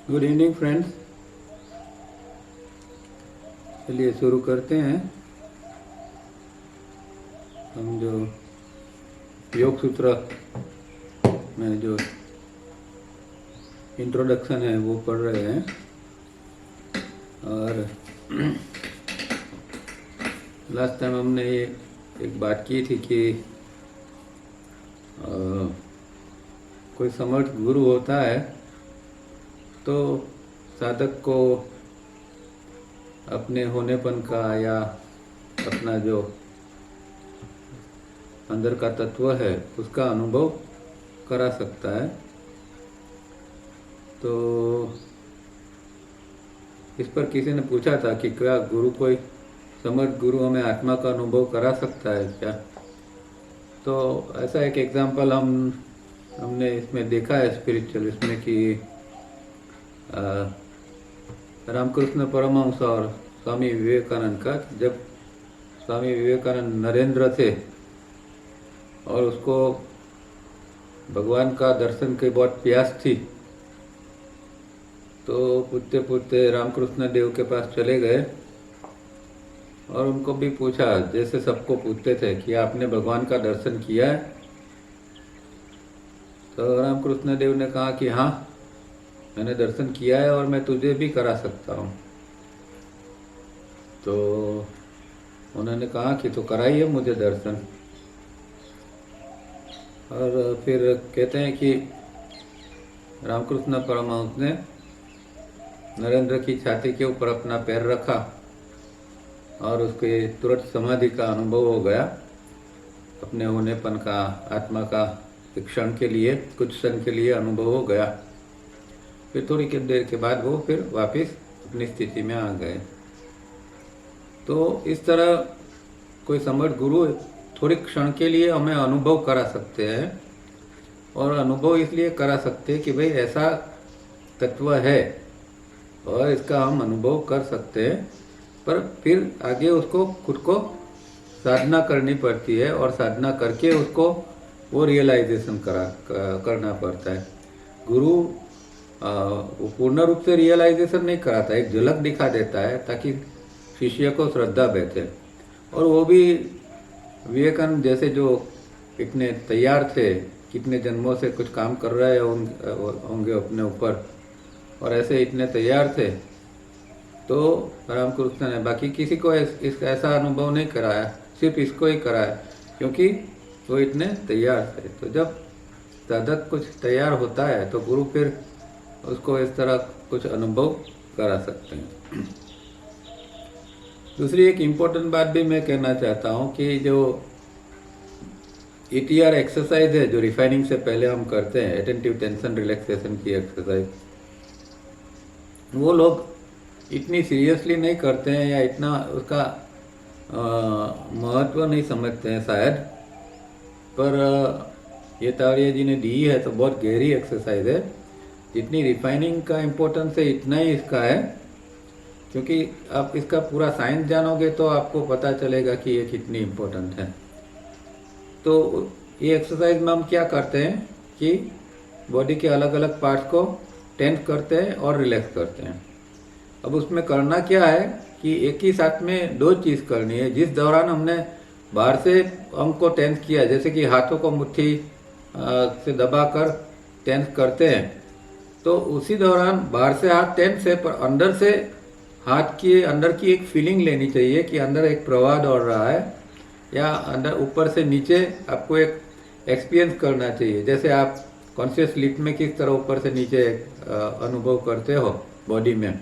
Good evening friends. चलिए शुरू करते हैं। हम जो योग सूत्र में जो इंट्रोडक्शन है वो पढ़ रहे हैं और लास्ट टाइम हमने ये एक बात की थी कि कोई समर्थ गुरु होता है तो साधक को अपने होनेपन का या अपना जो अंदर का तत्व है उसका अनुभव करा सकता है। तो इस पर किसी ने पूछा था कि क्या गुरु कोई समर्थ गुरु हमें आत्मा का अनुभव करा सकता है क्या। तो ऐसा एक एग्जांपल हमने इसमें देखा है स्पिरिचुअल इसमें कि रामकृष्ण परमहंस और स्वामी विवेकानंद का, जब स्वामी विवेकानंद नरेंद्र थे और उसको भगवान का दर्शन की बहुत प्यास थी तो पूछते पूछते रामकृष्ण देव के पास चले गए और उनको भी पूछा, जैसे सबको पूछते थे कि आपने भगवान का दर्शन किया है। तो रामकृष्ण देव ने कहा कि हाँ, मैंने दर्शन किया है और मैं तुझे भी करा सकता हूँ। तो उन्होंने कहा कि तो कराइए मुझे दर्शन। और फिर कहते हैं कि रामकृष्ण परमहंस ने नरेंद्र की छाती के ऊपर अपना पैर रखा और उसके तुरंत समाधि का अनुभव हो गया, अपने होनेपन का, आत्मा का एक क्षण के लिए, कुछ क्षण के लिए अनुभव हो गया। फिर थोड़ी देर के बाद वो फिर वापस अपनी स्थिति में आ गए। तो इस तरह कोई समर्थ गुरु थोड़ी क्षण के लिए हमें अनुभव करा सकते हैं और अनुभव इसलिए करा सकते हैं कि भाई ऐसा तत्व है और इसका हम अनुभव कर सकते हैं, पर फिर आगे उसको खुद को साधना करनी पड़ती है और साधना करके उसको वो रियलाइजेशन करना पड़ता है। गुरु वो पूर्ण रूप से रियलाइजेशन नहीं कराता, एक झलक दिखा देता है ताकि शिष्य को श्रद्धा बैठे। और वो भी विवेकानंद जैसे जो इतने तैयार थे, कितने जन्मों से कुछ काम कर रहे होंगे अपने ऊपर और ऐसे इतने तैयार थे, तो रामकृष्ण ने बाकी किसी को इसका ऐसा अनुभव नहीं कराया, सिर्फ इसको ही कराया क्योंकि वो इतने तैयार थे। तो जब साधक कुछ तैयार होता है तो गुरु फिर उसको इस तरह कुछ अनुभव करा सकते हैं। दूसरी एक इम्पोर्टेंट बात भी मैं कहना चाहता हूँ कि जो ETR एक्सरसाइज है जो रिफाइनिंग से पहले हम करते हैं, अटेंटिव टेंशन रिलैक्सेशन की एक्सरसाइज, वो लोग इतनी सीरियसली नहीं करते हैं या इतना उसका महत्व नहीं समझते हैं शायद, पर ये तावड़िया जी ने दी है तो बहुत गहरी एक्सरसाइज है। जितनी रिफाइनिंग का इम्पोर्टेंस है इतना ही इसका है, क्योंकि आप इसका पूरा साइंस जानोगे तो आपको पता चलेगा कि ये कितनी इम्पोर्टेंट है। तो ये एक्सरसाइज में हम क्या करते हैं कि बॉडी के अलग अलग पार्ट्स को टेंस करते हैं और रिलैक्स करते हैं। अब उसमें करना क्या है कि एक ही साथ में दो चीज़ करनी है। जिस दौरान हमने बाहर से अंग को टेंस किया, जैसे कि हाथों को मुट्ठी से दबाकर टेंस करते हैं, तो उसी दौरान बाहर से हाथ टेंस है पर अंदर से हाथ के अंदर की एक फीलिंग लेनी चाहिए कि अंदर एक प्रवाह दौड़ रहा है या अंदर ऊपर से नीचे आपको एक एक्सपीरियंस करना चाहिए। जैसे आप कॉन्शियस स्लीप में किस तरह ऊपर से नीचे अनुभव करते हो बॉडी में,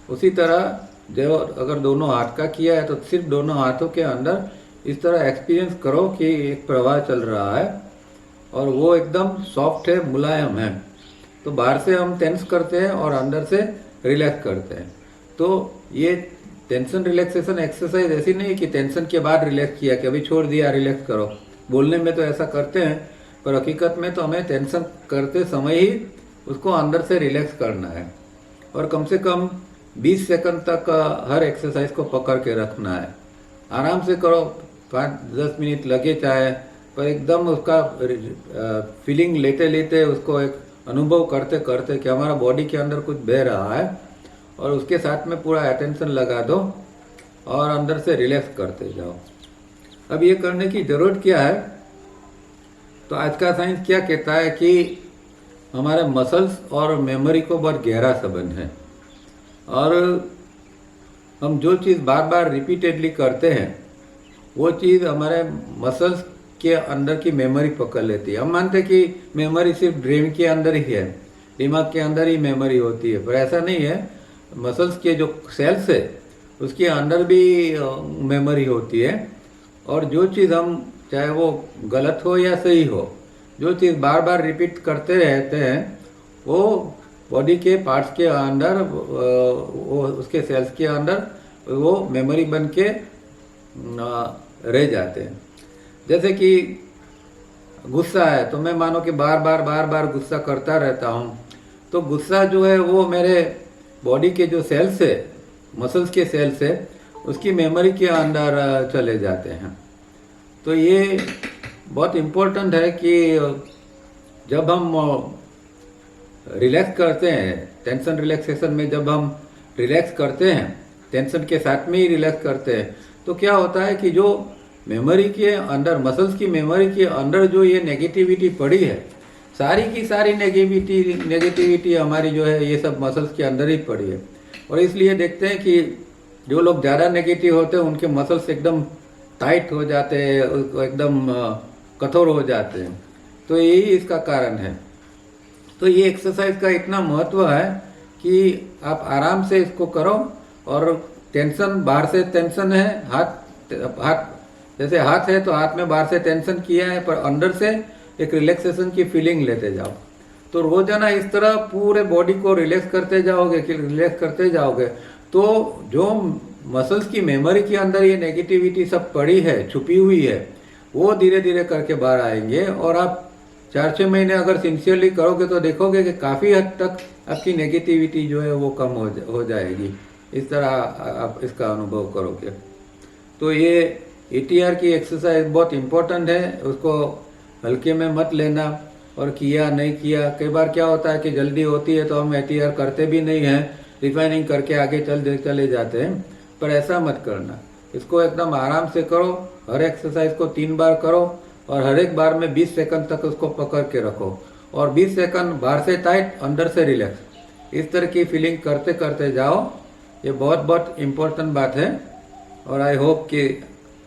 उसी तरह जो अगर दोनों हाथ का किया है तो सिर्फ दोनों हाथों के अंदर इस तरह एक्सपीरियंस करो कि एक प्रवाह चल रहा है और वो एकदम सॉफ्ट है, मुलायम है। तो बाहर से हम टेंस करते हैं और अंदर से रिलैक्स करते हैं। तो ये टेंशन रिलैक्सेशन एक्सरसाइज ऐसी नहीं कि टेंशन के बाद रिलैक्स किया कि अभी छोड़ दिया रिलैक्स करो। बोलने में तो ऐसा करते हैं पर हकीकत में तो हमें टेंशन करते समय ही उसको अंदर से रिलैक्स करना है और कम से कम 20 सेकंड तक हर एक्सरसाइज को पकड़ के रखना है। आराम से करो, 5-10 मिनट लगे चाहे, पर एकदम उसका फीलिंग लेते लेते उसको एक अनुभव करते करते कि हमारा बॉडी के अंदर कुछ बह रहा है, और उसके साथ में पूरा अटेंशन लगा दो और अंदर से रिलैक्स करते जाओ। अब ये करने की ज़रूरत क्या है? तो आज का साइंस क्या कहता है कि हमारे मसल्स और मेमोरी को बहुत गहरा संबंध है, और हम जो चीज़ बार बार रिपीटेडली करते हैं वो चीज़ हमारे मसल्स के अंदर की मेमोरी पकड़ लेती है। हम मानते हैं कि मेमोरी सिर्फ ब्रेन के अंदर ही है, दिमाग के अंदर ही मेमोरी होती है, पर ऐसा नहीं है। मसल्स के जो सेल्स है उसके अंदर भी मेमोरी होती है, और जो चीज़ हम, चाहे वो गलत हो या सही हो, जो चीज़ बार बार रिपीट करते रहते हैं वो बॉडी के पार्ट्स के अंदर, वो उसके सेल्स के अंदर वो मेमोरी बन के रह जाते हैं। जैसे कि गुस्सा है तो मैं मानो कि बार बार गुस्सा करता रहता हूँ, तो गुस्सा जो है वो मेरे बॉडी के जो सेल्स है, मसल्स के सेल्स है, उसकी मेमोरी के अंदर चले जाते हैं। तो ये बहुत इम्पोर्टेंट है कि जब हम रिलैक्स करते हैं, टेंशन रिलैक्सेशन में जब हम रिलैक्स करते हैं, टेंशन के साथ में ही रिलैक्स करते हैं, तो क्या होता है कि जो मेमोरी के अंदर, मसल्स की मेमोरी के अंदर जो ये नेगेटिविटी पड़ी है, सारी की सारी नेगेटिविटी हमारी जो है ये सब मसल्स के अंदर ही पड़ी है। और इसलिए देखते हैं कि जो लोग ज़्यादा नेगेटिव होते हैं उनके मसल्स एकदम टाइट हो जाते हैं, एकदम कठोर हो जाते हैं। तो यही इसका कारण है। तो ये एक्सरसाइज का इतना महत्व है कि आप आराम से इसको करो, और टेंशन, बाहर से टेंशन है, हाथ जैसे हाथ है तो हाथ में बाहर से टेंशन किया है, पर अंदर से एक रिलैक्सेशन की फीलिंग लेते जाओ। तो रोजाना इस तरह पूरे बॉडी को रिलैक्स करते जाओगे तो जो मसल्स की मेमोरी के अंदर ये नेगेटिविटी सब पड़ी है, छुपी हुई है, वो धीरे धीरे करके बाहर आएंगे। और आप 4-6 महीने अगर सिंसियरली करोगे तो देखोगे कि काफ़ी हद तक आपकी नेगेटिविटी जो है वो कम हो जाएगी। इस तरह आप इसका अनुभव करोगे। तो ये ATR की एक्सरसाइज बहुत इम्पोर्टेंट है, उसको हल्के में मत लेना। और किया नहीं किया, कई बार क्या होता है कि जल्दी होती है तो हम ATR करते भी नहीं हैं, रिफाइनिंग करके आगे चले जाते हैं, पर ऐसा मत करना। इसको एकदम आराम से करो, हर एक्सरसाइज को 3 बार करो, और हर एक बार में 20 सेकंड तक उसको पकड़ के रखो, और 20 सेकंड बाहर से टाइट, अंदर से रिलैक्स, इस तरह की फीलिंग करते करते जाओ। ये बहुत इम्पोर्टेंट बात है, और आई होप कि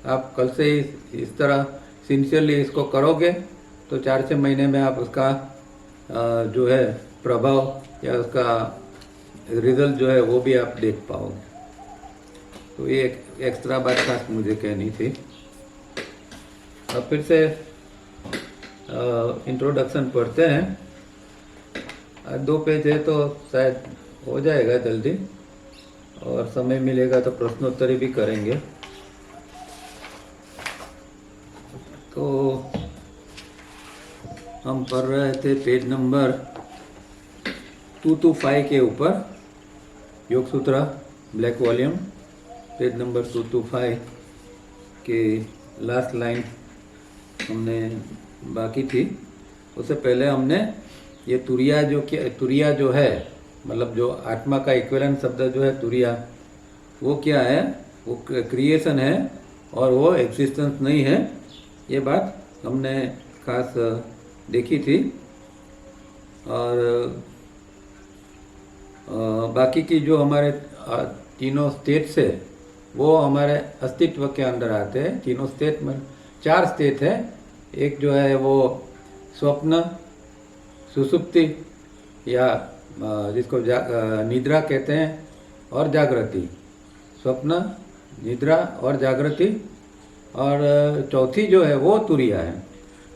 आप कल से इस तरह सिंसियरली इसको करोगे तो 4-6 महीने में आप उसका जो है प्रभाव या उसका रिजल्ट जो है वो भी आप देख पाओगे। तो ये एक एक्स्ट्रा बात खास मुझे कहनी थी। अब फिर से इंट्रोडक्शन पढ़ते हैं। 2 पेज है तो शायद हो जाएगा जल्दी, और समय मिलेगा तो प्रश्नोत्तरी भी करेंगे। तो हम पढ़ रहे थे पेज नंबर 225 के ऊपर, योग सूत्र ब्लैक वॉल्यूम, पेज नंबर 225 के लास्ट लाइन हमने बाकी थी। उससे पहले हमने ये तुरिया जो है, मतलब जो आत्मा का इक्विवेलेंट शब्द जो है तुरिया, वो क्या है? वो क्रिएशन है और वो एग्जिस्टेंस नहीं है। ये बात हमने खास देखी थी। और बाकी की जो हमारे तीनों स्टेट्स है वो हमारे अस्तित्व के अंदर आते हैं। तीनों स्टेट में 4 स्टेट है। एक जो है वो स्वप्न, सुसुप्ति या जिसको निद्रा कहते हैं, और जागृति। स्वप्न, निद्रा और जागृति। और चौथी जो है वो तुरिया है।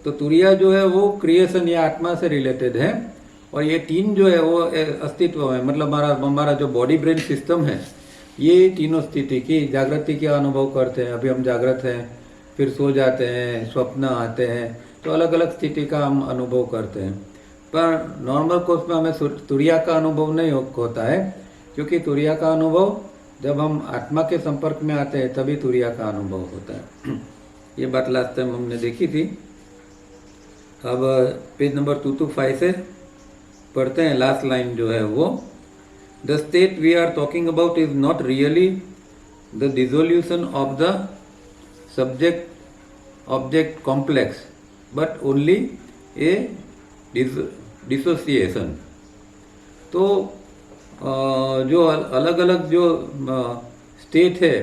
तो तुरिया जो है वो क्रिएशन या आत्मा से रिलेटेड है। और ये 3 जो है वो अस्तित्व है, मतलब हमारा जो बॉडी ब्रेन सिस्टम है, ये तीनों स्थिति की जागृति के अनुभव करते हैं। अभी हम जागृत हैं, फिर सो जाते हैं, स्वप्न आते हैं, तो अलग अलग स्थिति का हम अनुभव करते हैं। पर नॉर्मल कोर्स में हमें तुरिया का अनुभव नहीं होता है, क्योंकि तुरिया का अनुभव जब हम आत्मा के संपर्क में आते हैं तभी तुरिया का अनुभव होता है। ये बात लास्ट टाइम हमने देखी थी। अब पेज नंबर 225 से पढ़ते हैं लास्ट लाइन जो है वो, the state we are talking about is not really the dissolution of the subject object complex but only a dissociation. तो जो अलग अलग जो स्टेट है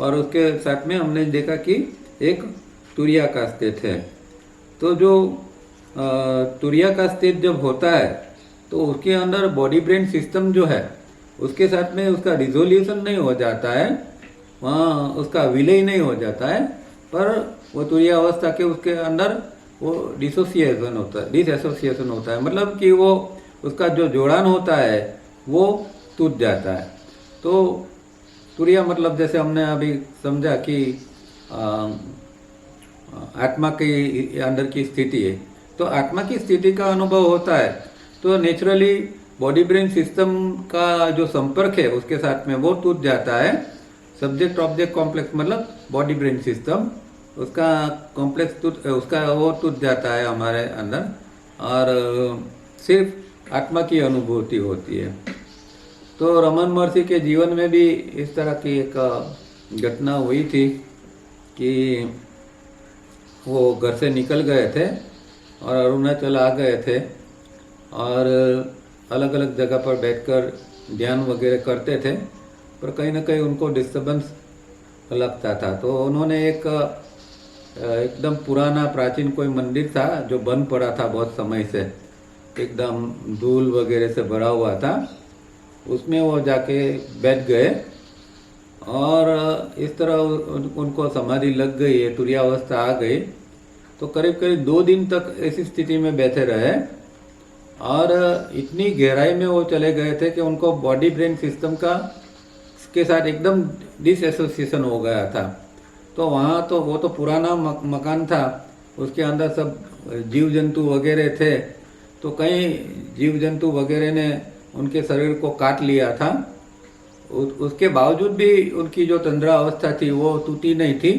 और उसके साथ में हमने देखा कि एक तुरिया का स्टेट है। तो जो तुरिया का स्टेट जब होता है तो उसके अंदर बॉडी ब्रेन सिस्टम जो है उसके साथ में उसका रिजोल्यूशन नहीं हो जाता है, वहाँ उसका विलय नहीं हो जाता है, पर वो तुरिया अवस्था के उसके अंदर वो डिसोसिएशन होता है, डिसएसोसिएशन होता है, मतलब कि वो उसका जो जोड़ान होता है वो टूट जाता है। तो तुरिया मतलब जैसे हमने अभी समझा कि आत्मा के अंदर की स्थिति है, तो आत्मा की स्थिति का अनुभव होता है तो नेचुरली बॉडी ब्रेन सिस्टम का जो संपर्क है उसके साथ में वो टूट जाता है। सब्जेक्ट ऑब्जेक्ट कॉम्प्लेक्स मतलब बॉडी ब्रेन सिस्टम उसका कॉम्प्लेक्स उसका वो टूट जाता है हमारे अंदर, और सिर्फ आत्मा की अनुभूति होती है। तो रमन महर्षि के जीवन में भी इस तरह की एक घटना हुई थी कि वो घर से निकल गए थे और अरुणाचल आ गए थे और अलग अलग जगह पर बैठकर ध्यान वगैरह करते थे, पर कहीं ना कहीं उनको डिस्टर्बेंस लगता था। तो उन्होंने एक एकदम पुराना प्राचीन कोई मंदिर था जो बंद पड़ा था बहुत समय से, एकदम धूल वगैरह से भरा हुआ था, उसमें वो जाके बैठ गए और इस तरह उनको समाधि लग गई है, तुरियावस्था आ गई। तो करीब करीब 2 दिन तक ऐसी स्थिति में बैठे रहे और इतनी गहराई में वो चले गए थे कि उनको बॉडी ब्रेन सिस्टम का के साथ एकदम डिसएसोसिएशन हो गया था। तो वहाँ तो वो तो पुराना मकान था, उसके अंदर सब जीव जंतु वगैरह थे, तो कई जीव जंतु वगैरह ने उनके शरीर को काट लिया था। उसके बावजूद भी उनकी जो तंद्रा अवस्था थी वो टूटी नहीं थी।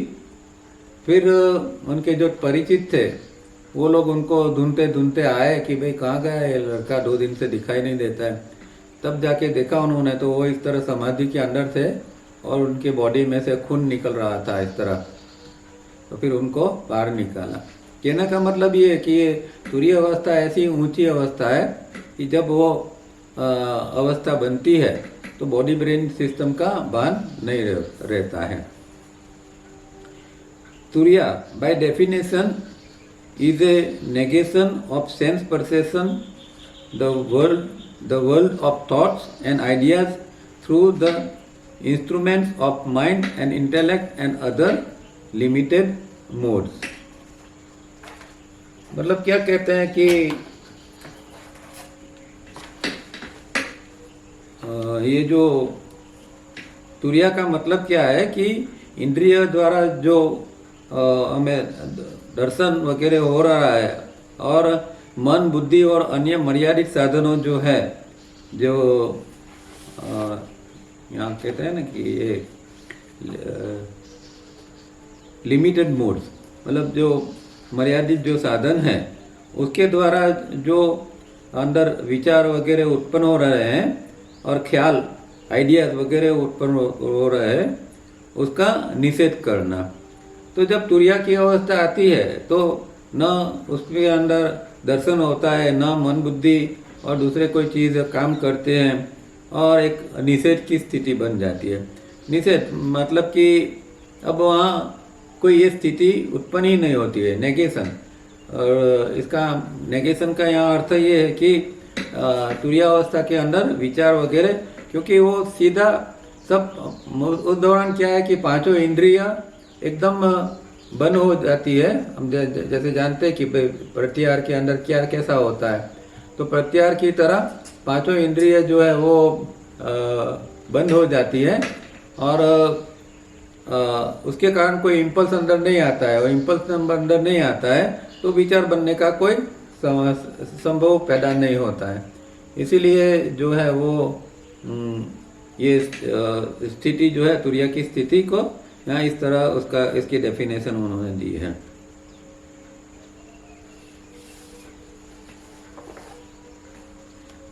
फिर उनके जो परिचित थे वो लोग उनको ढूंढते ढूंढते आए कि भाई कहाँ गया ये लड़का, 2 दिन से दिखाई नहीं देता है। तब जाके देखा उन्होंने तो वो इस तरह समाधि के अंदर थे और उनके बॉडी में से खून निकल रहा था इस तरह। तो फिर उनको बाहर निकाला। कहने का मतलब ये है कि ये तुरीय अवस्था ऐसी ऊंची अवस्था है कि जब वो अवस्था बनती है तो बॉडी ब्रेन सिस्टम का भान नहीं रहता है। तुरिया by definition is a negation of sense perception, the world of thoughts and ideas through the instruments of mind and intellect and other limited modes। मतलब क्या कहते हैं कि ये जो तुरिया का मतलब क्या है कि इंद्रिय द्वारा जो हमें दर्शन वगैरह हो रहा है और मन बुद्धि और अन्य मर्यादित साधनों जो है, जो यहाँ कहते हैं ना कि ये लिमिटेड मोड्स, मतलब जो मर्यादित जो साधन है उसके द्वारा जो अंदर विचार वगैरह उत्पन्न हो रहे हैं और ख्याल आइडियाज वगैरह उत्पन्न हो रहे हैं उसका निषेध करना। तो जब तुरिया की अवस्था आती है तो न उसके अंदर दर्शन होता है, न मन बुद्धि और दूसरे कोई चीज़ काम करते हैं और एक निषेध की स्थिति बन जाती है। निषेध मतलब कि अब वहाँ कोई ये स्थिति उत्पन्न ही नहीं होती है, नेगेशन। और इसका नेगेशन का यहाँ अर्थ ये है कि तुरिया अवस्था के अंदर विचार वगैरह, क्योंकि वो सीधा सब उस दौरान क्या है कि पांचों इंद्रियां एकदम बंद हो जाती है। हम जैसे जानते हैं कि प्रत्याहार के अंदर क्या कैसा होता है, तो प्रत्याहार की तरह पांचों इंद्रिय जो है वो बंद हो जाती है और उसके कारण कोई इम्पल्स अंदर नहीं आता है। और इम्पल्स अंदर नहीं आता है तो विचार बनने का कोई संभव पैदा नहीं होता है। इसीलिए जो है वो ये स्थिति जो है तुरिया की स्थिति को यहाँ इस तरह उसका इसकी डेफिनेशन उन्होंने दी है।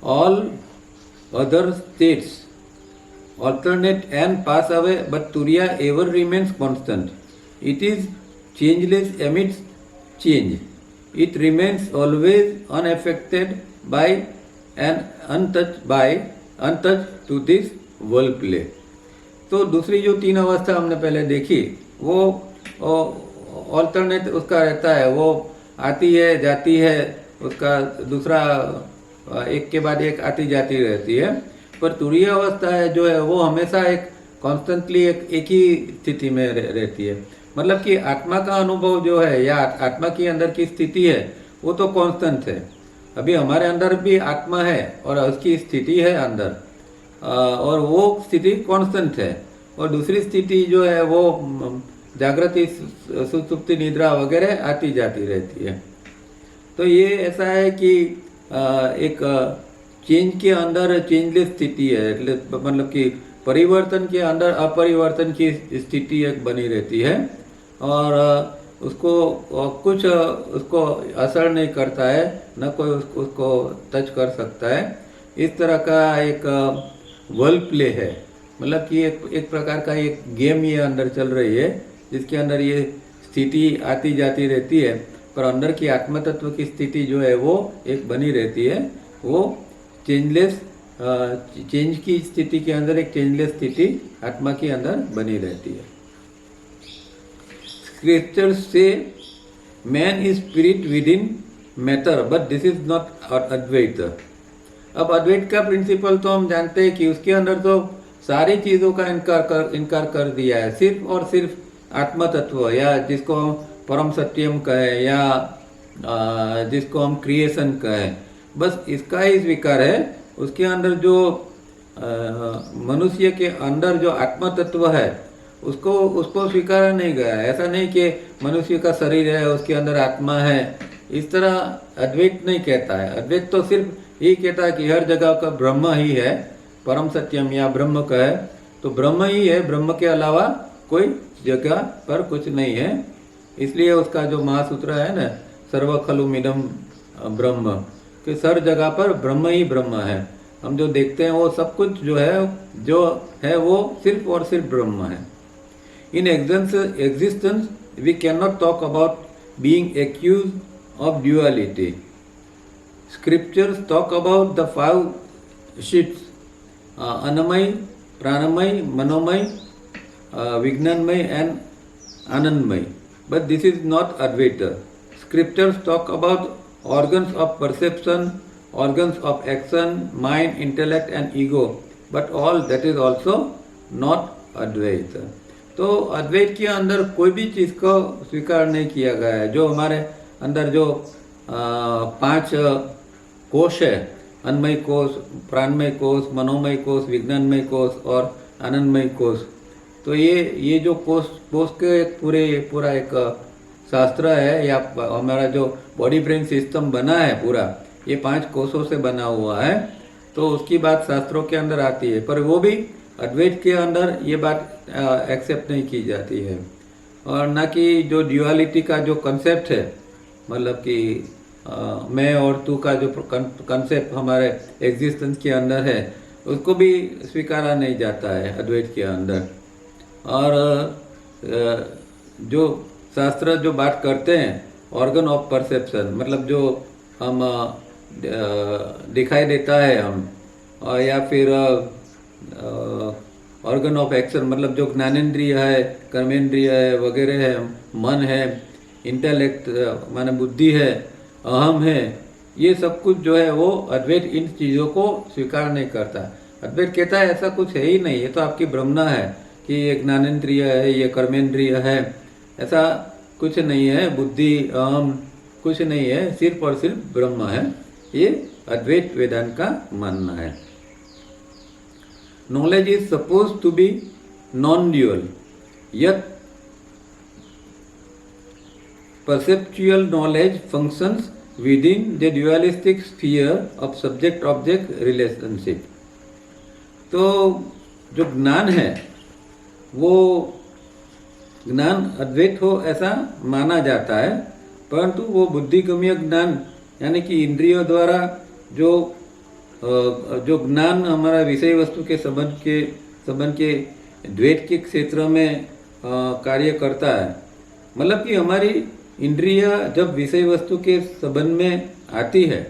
all other states alternate and pass away, but Turiya ever remains constant. It is changeless amidst change. It remains always unaffected by and untouched to this world play. तो दूसरी जो तीन अवस्था हमने पहले देखी वो ऑल्टरनेट उसका रहता है, वो आती है जाती है, उसका दूसरा एक के बाद एक आती जाती रहती है। पर तुरीय अवस्था है जो है वो हमेशा एक कॉन्स्टेंटली एक ही स्थिति में रहती है। मतलब कि आत्मा का अनुभव जो है या आत्मा की अंदर की स्थिति है वो तो कांस्टेंट है। अभी हमारे अंदर भी आत्मा है और उसकी स्थिति है अंदर, और वो स्थिति कांस्टेंट है। और दूसरी स्थिति जो है वो जागृति सुसुप्ति निद्रा वगैरह आती जाती रहती है। तो ये ऐसा है कि एक चेंज के अंदर चेंजलेस स्थिति है, मतलब कि परिवर्तन के अंदर अपरिवर्तन की स्थिति एक बनी रहती है और उसको कुछ उसको असर नहीं करता है, न कोई उसको टच कर सकता है। इस तरह का एक वर्ल्ड प्ले है, मतलब कि एक प्रकार का एक गेम ये अंदर चल रही है जिसके अंदर ये स्थिति आती जाती रहती है, पर अंदर की आत्म तत्व की स्थिति जो है वो एक बनी रहती है। वो चेंजलेस चेंज की स्थिति के अंदर एक चेंजलेस स्थिति आत्मा के अंदर बनी रहती है। स्क्रिप्चर्स से man is spirit within matter, but this is not Advaita. अब अद्वैत का प्रिंसिपल तो हम जानते हैं कि उसके अंदर तो सारी चीज़ों का इनकार कर दिया है, सिर्फ और सिर्फ आत्म तत्व या जिसको हम परम सत्यम कहें या जिसको हम क्रिएशन कहें, बस इसका ही स्वीकार है। उसके अंदर जो मनुष्य के अंदर जो आत्म तत्व है उसको स्वीकारा नहीं गया है। ऐसा नहीं कि मनुष्य का शरीर है उसके अंदर आत्मा है, इस तरह अद्वैत नहीं कहता है। अद्वैत तो सिर्फ यही कहता है कि हर जगह का ब्रह्म ही है, परम सत्यम या ब्रह्म कहे तो ब्रह्म ही है, ब्रह्म के अलावा कोई जगह पर कुछ नहीं है। इसलिए उसका जो महासूत्र है ना, सर्व खलुमिदं ब्रह्म, कि हर जगह पर ब्रह्म ही ब्रह्म है। हम जो देखते हैं वो सब कुछ जो है वो सिर्फ और सिर्फ ब्रह्म है। In existence we can not talk about being accused of duality. Scriptures talk about the 5 sheaths, annamaya, pranamaya, मनोमय, विज्ञानमय एंड आनंदमय, but this is not Advaita. Scriptures talk about organs of perception, organs of action, mind, intellect and ego, but all that is also not Advaita. तो अद्वैत के अंदर कोई भी चीज़ को स्वीकार नहीं किया गया है। जो हमारे अंदर जो 5 कोश है, अन्नमय कोश, प्राणमय कोश, मनोमय कोश, विज्ञानमय कोश और आनंदमय कोश, तो ये जो कोश के पूरा एक शास्त्र है या हमारा जो बॉडी ब्रेन सिस्टम बना है पूरा, ये 5 कोशों से बना हुआ है। तो उसकी बात शास्त्रों के अंदर आती है, पर वो भी अद्वैत के अंदर ये बात एक्सेप्ट नहीं की जाती है। और ना कि जो ड्यूअलिटी का जो कंसेप्ट है, मतलब कि मैं और तू का जो कंसेप्ट हमारे एग्जिस्टेंस के अंदर है, उसको भी स्वीकारा नहीं जाता है अद्वैत के अंदर। और जो शास्त्र जो बात करते हैं ऑर्गन ऑफ परसेप्शन, मतलब जो हम दिखाई देता है हम, और या फिर ऑर्गन ऑफ एक्शन, मतलब जो ज्ञानेंद्रिय है, कर्मेंद्रिय है वगैरह है, मन है, इंटेलेक्ट माने बुद्धि है, अहम है, ये सब कुछ जो है वो अद्वैत इन चीज़ों को स्वीकार नहीं करता। अद्वैत कहता है ऐसा कुछ है ही नहीं, ये तो आपकी भ्रमना है कि ये ज्ञानेंद्रिय है, ये कर्मेंद्रिय है, ऐसा कुछ नहीं है, बुद्धि अहम कुछ नहीं है, सिर्फ और सिर्फ ब्रह्म है। ये अद्वैत वेदांत का मानना है। Knowledge is suppose to be non dual, yet perceptual knowledge functions within the dualistic sphere of subject-object relationship. तो जो ज्ञान है वो ज्ञान अद्वैत हो ऐसा माना जाता है, परंतु वो बुद्धिगम्य ज्ञान यानी कि इंद्रियों द्वारा जो जो ज्ञान हमारा विषय वस्तु के संबंध के द्वैत के क्षेत्र में कार्य करता है, मतलब कि हमारी इंद्रिय जब विषय वस्तु के संबंध में आती है,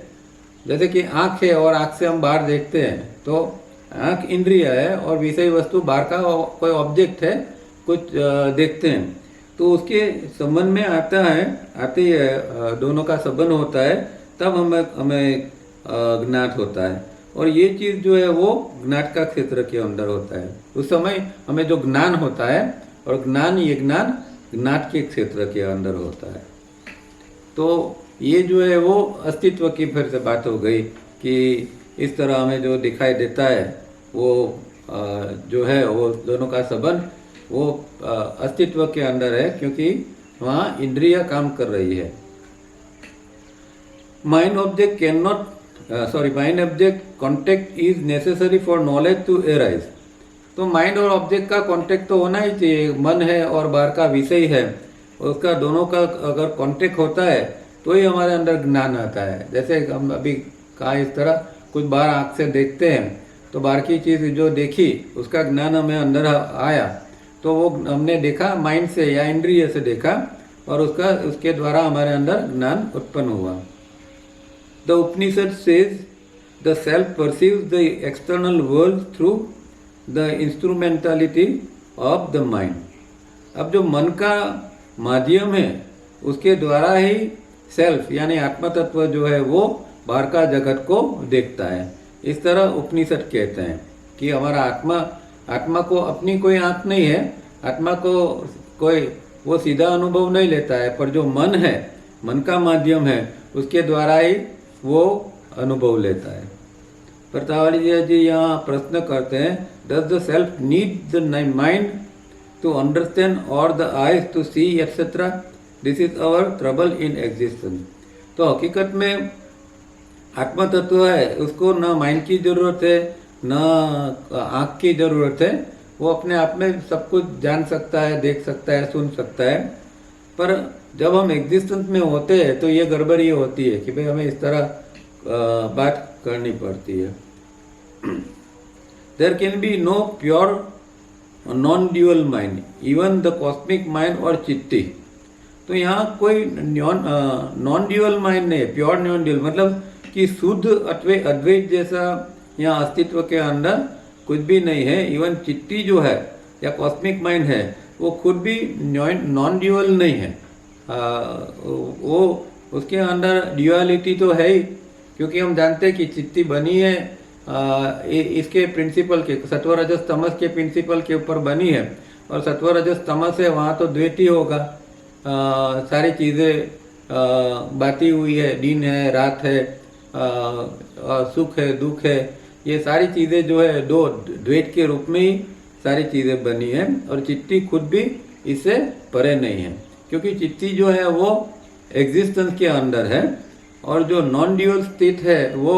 जैसे कि आँख है और आँख से हम बाहर देखते हैं, तो आँख इंद्रिय है और विषय वस्तु बाहर का कोई ऑब्जेक्ट है, कुछ देखते हैं, तो उसके संबंध में आती है, दोनों का संबंध होता है, तब हमें ज्ञात होता है। और ये चीज़ जो है वो ज्ञात का क्षेत्र के अंदर होता है। उस समय हमें जो ज्ञान होता है, और ये ज्ञान ज्ञात के क्षेत्र के अंदर होता है। तो ये जो है वो अस्तित्व की फिर से बात हो गई कि इस तरह हमें जो दिखाई देता है वो जो है वो दोनों का संबंध वो अस्तित्व के अंदर है, क्योंकि वहाँ इंद्रिय काम कर रही है। Mind object contact is necessary for knowledge to arise. तो माइंड और ऑब्जेक्ट का कॉन्टेक्ट तो होना ही चाहिए। मन है और बाहर का विषय है, उसका दोनों का अगर कॉन्टेक्ट होता है तो ही हमारे अंदर ज्ञान आता है। जैसे हम अभी कहा, इस तरह कुछ बाहर आँख से देखते हैं तो बाहर की चीज़ जो देखी उसका ज्ञान हमें अंदर आया, तो वो हमने देखा माइंड से या इंद्रिय से देखा, और उसके द्वारा हमारे अंदर ज्ञान उत्पन्न हुआ। The Upanishad says the self perceives the external world through the instrumentality of the mind. अब जो मन का माध्यम है उसके द्वारा ही सेल्फ यानी आत्म तत्व जो है वो बाहर का जगत को देखता है। इस तरह उपनिषद कहते हैं कि हमारा आत्मा को अपनी कोई आँख नहीं है, आत्मा को कोई वो सीधा अनुभव नहीं लेता है, पर जो मन है, मन का माध्यम है, उसके द्वारा ही वो अनुभव लेता है। प्रतावाली जी यहाँ प्रश्न करते हैं, does the self need the mind to understand और the eyes to see etcetera? This is our trouble in existence. तो हकीकत में आत्मा तत्व है, उसको न माइंड की जरूरत है न आँख की जरूरत है। वो अपने आप में सब कुछ जान सकता है, देख सकता है, सुन सकता है। पर जब हम एग्जिस्टेंस में होते हैं तो ये गड़बड़ी होती है कि भाई हमें इस तरह बात करनी पड़ती है। There can be no pure non dual mind, even the cosmic mind और चित्ती। तो यहाँ कोई नॉन ड्यूअल माइंड नहीं है, प्योर नॉन ड्यूअल मतलब कि शुद्ध अद्वैत जैसा यहाँ अस्तित्व के अंदर कुछ भी नहीं है। इवन चित्ती जो है या कॉस्मिक माइंड है वो खुद भी नॉन ड्यूअल नहीं है। वो उसके अंदर ड्यूअलिटी तो है ही, क्योंकि हम जानते हैं कि चित्ती बनी है इसके प्रिंसिपल के, सत्व रजस तमस के प्रिंसिपल के ऊपर बनी है, और सत्व रजस तमस है वहाँ तो द्वैत ही होगा। सारी चीज़ें बाती हुई है, दिन है, रात है, सुख है, दुख है, ये सारी चीज़ें जो है दो द्वैत के रूप में ही सारी चीज़ें बनी है। और चित्ती खुद भी इससे परे नहीं है, क्योंकि चित्ती जो है वो एग्जिस्टेंस के अंदर है, और जो नॉन ड्यूअल स्टेट है वो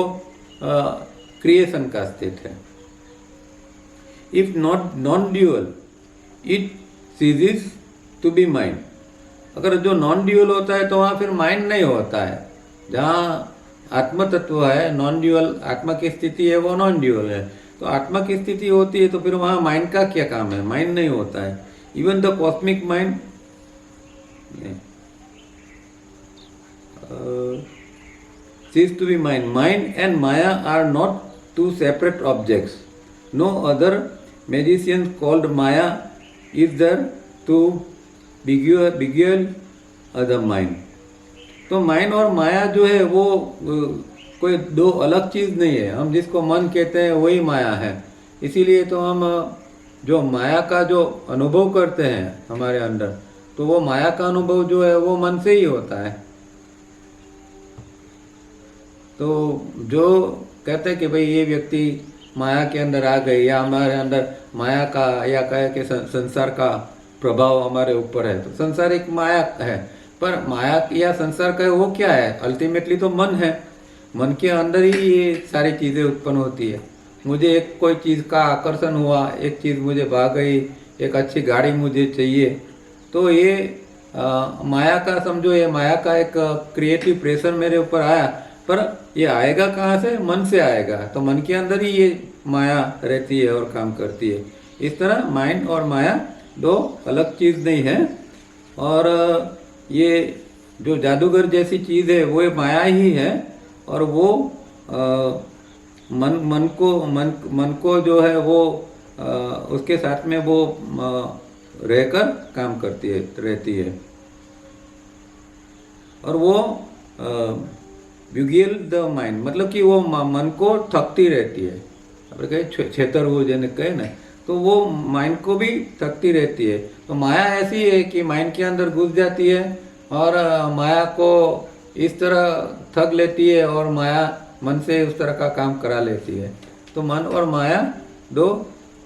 क्रिएशन का स्टेट है। If not non dual it ceases to be mind. अगर जो नॉन ड्यूअल होता है तो वहाँ फिर माइंड नहीं होता है। जहाँ आत्म तत्व है, नॉन ड्यूअल आत्मा की स्थिति है, वो नॉन ड्यूअल है, तो आत्मा की स्थिति होती है तो फिर वहाँ माइंड का क्या काम है? माइंड नहीं होता है। Even the cosmic mind cease to be mind. Mind and Maya are not two separate objects. No other magician called Maya is there to beguile other mind. तो माइंड और माया जो है वो कोई दो अलग चीज़ नहीं है। हम जिसको मन कहते हैं वही माया है। इसीलिए तो हम जो माया का जो अनुभव करते हैं हमारे अंदर, तो वो माया का अनुभव जो है वो मन से ही होता है। तो जो कहते हैं कि भाई ये व्यक्ति माया के अंदर आ गए, या हमारे अंदर माया का या कहे कि संसार का प्रभाव हमारे ऊपर है, तो संसार एक माया है। पर माया या संसार का वो क्या है? अल्टीमेटली तो मन है। मन के अंदर ही ये सारी चीज़ें उत्पन्न होती है। मुझे एक कोई चीज़ का आकर्षण हुआ, एक चीज़ मुझे भाग गई, एक अच्छी गाड़ी मुझे चाहिए, तो ये माया का समझो, ये माया का एक क्रिएटिव प्रेशर मेरे ऊपर आया। पर ये आएगा कहाँ से? मन से आएगा। तो मन के अंदर ही ये माया रहती है और काम करती है। इस तरह माइंड और माया दो अलग चीज़ नहीं है। और ये जो जादूगर जैसी चीज़ है वो माया ही है, और वो मन को जो है वो उसके साथ में वो रहकर काम करती है, रहती है। और वो ब्यूगियल द माइंड, मतलब कि वो मन को थकती रहती है। अपने कहे छेतर वो जैसे कहे ना, तो वो माइंड को भी थकती रहती है। तो माया ऐसी है कि माइंड के अंदर घुस जाती है और माया को इस तरह थक लेती है, और माया मन से उस तरह का काम करा लेती है। तो मन और माया दो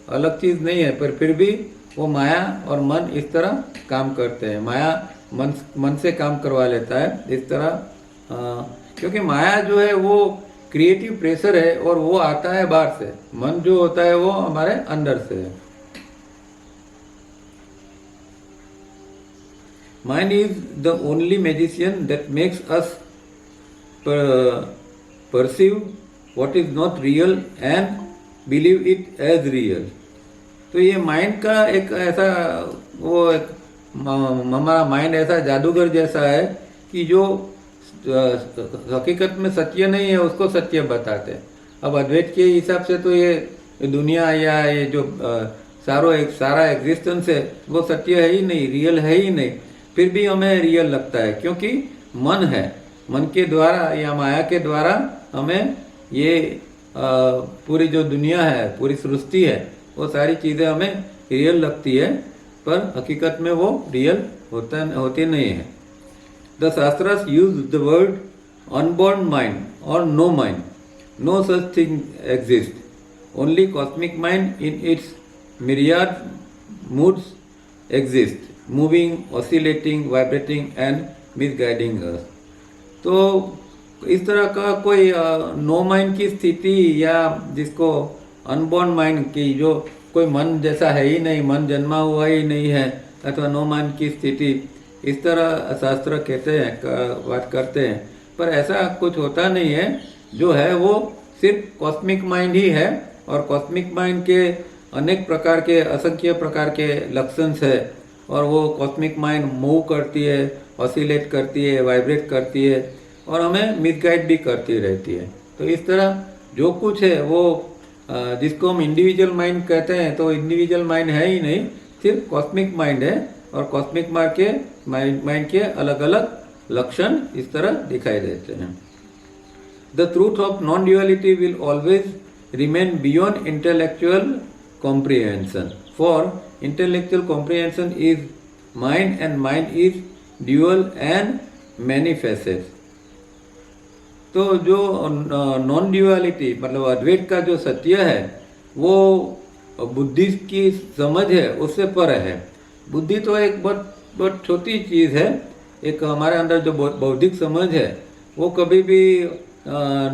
अलग चीज़ नहीं है, पर फिर भी वो माया और मन इस तरह काम करते हैं। माया मन से काम करवा लेता है इस तरह, क्योंकि माया जो है वो क्रिएटिव प्रेशर है, और वो आता है बाहर से। मन जो होता है वो हमारे अंदर से है। Mind is the only magician that makes us perceive what is not real and believe it as real. तो ये माइंड का एक ऐसा वो एक हमारा माइंड ऐसा जादूगर जैसा है कि जो हकीकत में सत्य नहीं है उसको सत्य बताते हैं। अब अद्वैत के हिसाब से तो ये दुनिया या ये जो सारा एग्जिस्टेंस है वो सत्य है ही नहीं, रियल है ही नहीं। फिर भी हमें रियल लगता है, क्योंकि मन है, मन के द्वारा या माया के द्वारा हमें ये पूरी जो दुनिया है, पूरी सृष्टि है, वो सारी चीज़ें हमें रियल लगती है, पर हकीकत में वो रियल होती नहीं है। The shastras use the word unborn mind और no mind. No such thing exist, only cosmic mind in its myriad moods exist, moving, oscillating, vibrating and misguiding us. तो इस तरह का कोई नो माइंड की स्थिति, या जिसको अनबॉर्न माइंड की, जो कोई मन जैसा है ही नहीं, मन जन्मा हुआ ही नहीं है, अथवा नो माइंड की स्थिति, इस तरह शास्त्र कहते हैं, बात करते हैं। पर ऐसा कुछ होता नहीं है। जो है वो सिर्फ कॉस्मिक माइंड ही है, और कॉस्मिक माइंड के अनेक प्रकार के, असंख्य प्रकार के लक्षण है, और वो कॉस्मिक माइंड मूव करती है, ऑसिलेट करती है, वाइब्रेट करती है, और हमें मिसगाइड भी करती रहती है। तो इस तरह जो कुछ है वो जिसको हम इंडिविजुअल माइंड कहते हैं, तो इंडिविजुअल माइंड है ही नहीं, सिर्फ कॉस्मिक माइंड है, और कॉस्मिक माइंड के अलग अलग लक्षण इस तरह दिखाई देते हैं। The truth of non duality will always remain beyond intellectual comprehension, for intellectual comprehension is mind and mind is dual and many facets. तो जो नॉन ड्यूअलिटी मतलब अद्वैत का जो सत्य है वो बुद्धि की समझ है उससे पर है। बुद्धि तो एक बहुत छोटी चीज़ है। एक हमारे अंदर जो बौद्धिक समझ है वो कभी भी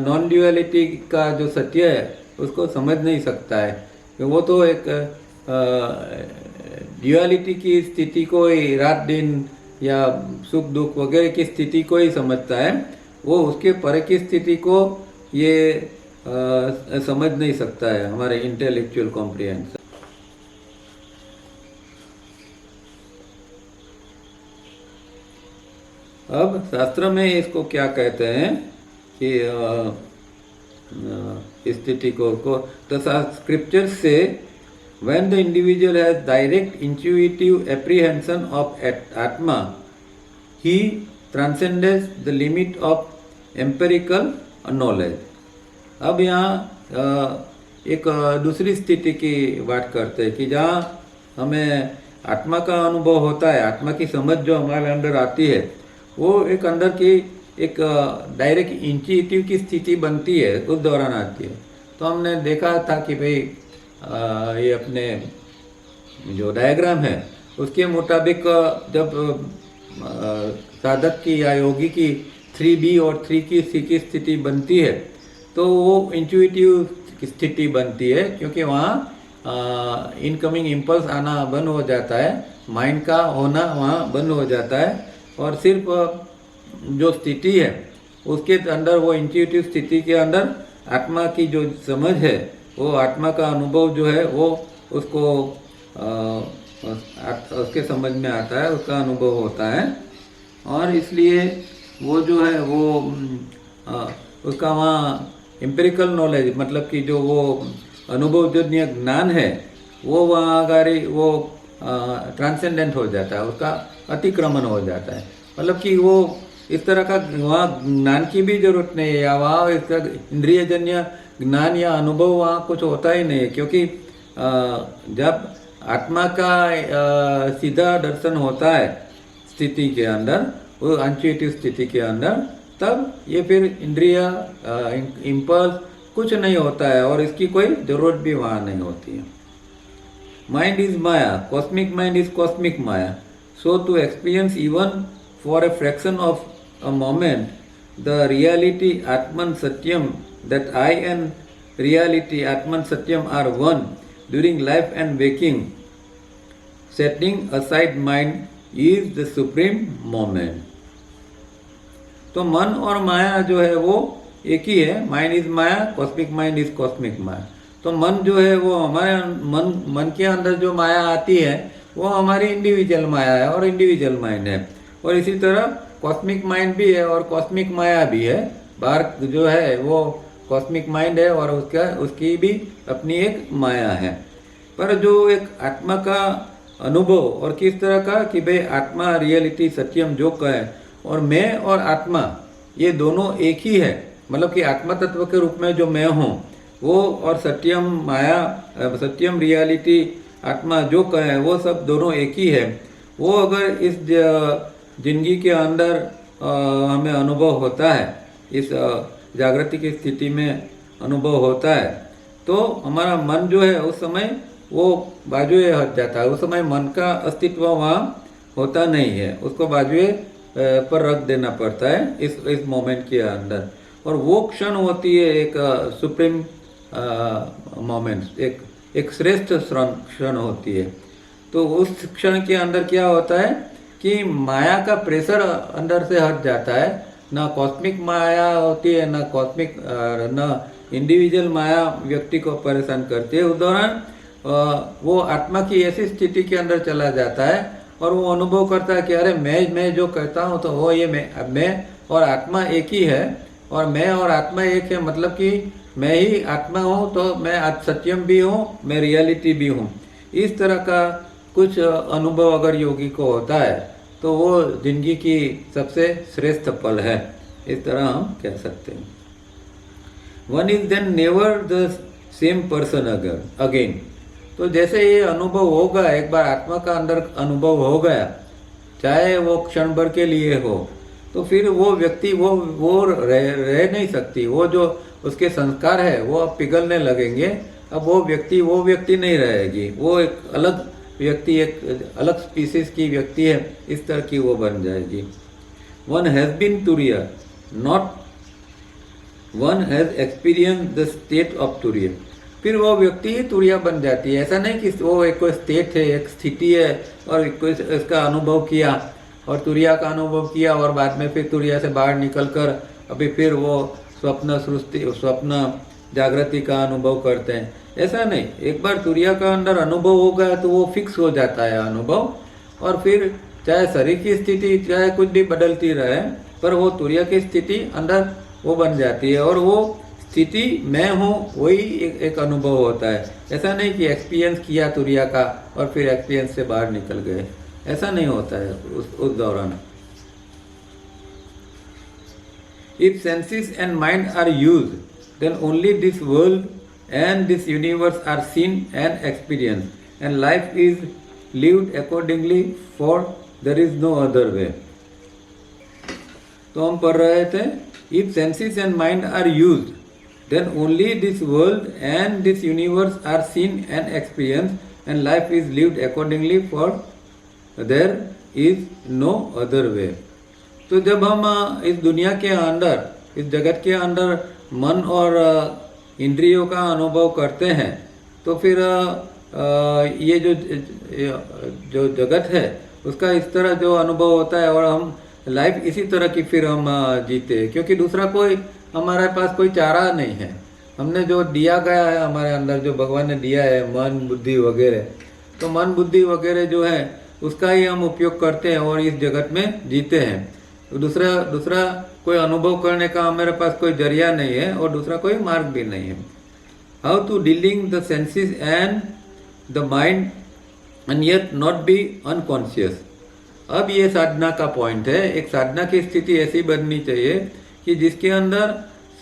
नॉन ड्यूअलिटी का जो सत्य है उसको समझ नहीं सकता है। वो तो एक ड्यूअलिटी की स्थिति को ही, रात दिन या सुख दुख वगैरह की स्थिति को ही समझता है। वो उसके परे की स्थिति को ये समझ नहीं सकता है हमारे इंटेलेक्चुअल कॉम्प्रिहेंशन। अब शास्त्र में इसको क्या कहते हैं कि स्थिति को the scriptures say when the individual has direct intuitive apprehension of Atma, he transcends the limit of empirical knowledge. अब यहाँ एक दूसरी स्थिति की बात करते हैं कि जहाँ हमें आत्मा का अनुभव होता है, आत्मा की समझ जो हमारे अंदर आती है, वो एक अंदर की एक डायरेक्ट इंट्यूटिव की स्थिति बनती है, उस दौरान आती है। तो हमने देखा था कि भाई ये अपने जो डायग्राम है उसके मुताबिक जब साधक की या योगी की 3B और 3C की स्थिति बनती है तो वो इंट्यूटिव स्थिति बनती है, क्योंकि वहाँ इनकमिंग इम्पल्स आना बंद हो जाता है, माइंड का होना वहाँ बंद हो जाता है, और सिर्फ जो स्थिति है उसके अंदर वो इंट्यूटिव स्थिति के अंदर आत्मा की जो समझ है, वो आत्मा का अनुभव जो है वो उसको उसके समझ में आता है, उसका अनुभव होता है। और इसलिए वो जो है वो उसका वहाँ एम्पिरिकल नॉलेज, मतलब कि जो वो अनुभवजन्य ज्ञान है वो वहाँ अगर वो ट्रांसेंडेंट हो जाता है, उसका अतिक्रमण हो जाता है। मतलब कि वो इस तरह का वहाँ ज्ञान की भी जरूरत नहीं है, या वहाँ इसका इंद्रियजन्य ज्ञान या अनुभव वहाँ कुछ होता ही नहीं है, क्योंकि जब आत्मा का सीधा दर्शन होता है स्थिति के अंदर, वो इंट्यूटिव स्थिति के अंदर, तब ये फिर इंद्रिय इम्पल्स कुछ नहीं होता है और इसकी कोई जरूरत भी वहाँ नहीं होती है। Mind is maya, cosmic mind is cosmic maya. So to experience even for a fraction of a moment the reality Atman Satyam, that I and reality Atman Satyam are one during life and waking, setting aside mind is the supreme moment। तो मन और माया जो है वो एक ही है, mind is maya, cosmic mind is cosmic maya. तो मन जो है वो हमारे मन के अंदर जो माया आती है वो हमारी इंडिविजुअल माया है और इंडिविजुअल माइंड है, और इसी तरह कॉस्मिक माइंड भी है और कॉस्मिक माया भी है। बाहर जो है वो कॉस्मिक माइंड है और उसकी भी अपनी एक माया है। पर जो एक आत्मा का अनुभव, और किस तरह का कि भाई आत्मा रियलिटी सत्यम जो कहे, और मैं और आत्मा ये दोनों एक ही है, मतलब कि आत्मा तत्व के रूप में जो मैं हूँ वो, और सत्यम माया, सत्यम रियलिटी आत्मा जो कहे, वो सब दोनों एक ही है। वो अगर इस जिंदगी के अंदर हमें अनुभव होता है, इस जागृति की स्थिति में अनुभव होता है, तो हमारा मन जो है उस समय वो बाजुए हट जाता है। उस समय मन का अस्तित्व वहाँ होता नहीं है, उसको बाजुए पर रख देना पड़ता है इस मोमेंट के अंदर। और वो क्षण होती है एक सुप्रीम मोमेंट, एक श्रेष्ठ क्षण होती है। तो उस क्षण के अंदर क्या होता है कि माया का प्रेशर अंदर से हट जाता है, ना कॉस्मिक माया होती है, ना कॉस्मिक ना इंडिविजुअल माया व्यक्ति को परेशान करती है। उस दौरान वो आत्मा की ऐसी स्थिति के अंदर चला जाता है और वो अनुभव करता है कि अरे मैं जो कहता हूँ तो वो ये मैं और आत्मा एक ही है, और मैं और आत्मा एक है, मतलब कि मैं ही आत्मा हूँ, तो मैं सत्यम भी हूँ, मैं रियलिटी भी हूँ। इस तरह का कुछ अनुभव अगर योगी को होता है तो वो जिंदगी की सबसे श्रेष्ठ पल है, इस तरह हम कह सकते हैं। One is then never the same person again. तो जैसे ये अनुभव होगा, एक बार आत्मा का अंदर अनुभव हो गया, चाहे वो क्षण भर के लिए हो, तो फिर वो व्यक्ति वो रह नहीं सकती। वो जो उसके संस्कार है वो अब पिघलने लगेंगे। अब वो व्यक्ति नहीं रहेगी, वो एक अलग व्यक्ति, एक अलग स्पीसीज की व्यक्ति है, इस तरह की वो बन जाएगी। वन हैज बीन तुरिया, not one has experience the state of तुरिया। फिर वो व्यक्ति ही तुरिया बन जाती है। ऐसा नहीं कि वो एक कोई स्टेट है, एक स्थिति है, और कोई इसका अनुभव किया और तुरिया का अनुभव किया, और बाद में फिर तुरिया से बाहर निकलकर अभी फिर वो स्वप्न जागृति का अनुभव करते हैं। ऐसा नहीं, एक बार तुरिया का अंदर अनुभव हो गया तो वो फिक्स हो जाता है अनुभव, और फिर चाहे शरीर की स्थिति चाहे कुछ भी बदलती रहे, पर वो तुरिया की स्थिति अंदर वो बन जाती है, और वो स्थिति मैं हूँ वही एक अनुभव होता है। ऐसा नहीं कि एक्सपीरियंस किया तुरिया का और फिर एक्सपीरियंस से बाहर निकल गए, ऐसा नहीं होता है उस दौरान। If senses and mind are used, then only this world and this universe are seen and experienced, and life is lived accordingly, for there is no other way। तो हम पढ़ रहे थे, if senses and mind are used, then only this world and this universe are seen and experienced, and life is lived accordingly, for there is no other way। तो जब हम इस दुनिया के अंदर, इस जगत के अंदर मन और इंद्रियों का अनुभव करते हैं, तो फिर ये जो जगत है उसका इस तरह जो अनुभव होता है, और हम लाइफ इसी तरह की फिर हम जीते, क्योंकि दूसरा कोई हमारे पास कोई चारा नहीं है। हमने जो दिया गया है हमारे अंदर, जो भगवान ने दिया है मन बुद्धि वगैरह, तो मन बुद्धि वगैरह जो है उसका ही हम उपयोग करते हैं और इस जगत में जीते हैं। तो दूसरा दूसरा कोई अनुभव करने का हमारे पास कोई जरिया नहीं है और दूसरा कोई मार्ग भी नहीं है। How to dealing the senses and the mind and yet not be unconscious. अब ये साधना का पॉइंट है। एक साधना की स्थिति ऐसी बननी चाहिए कि जिसके अंदर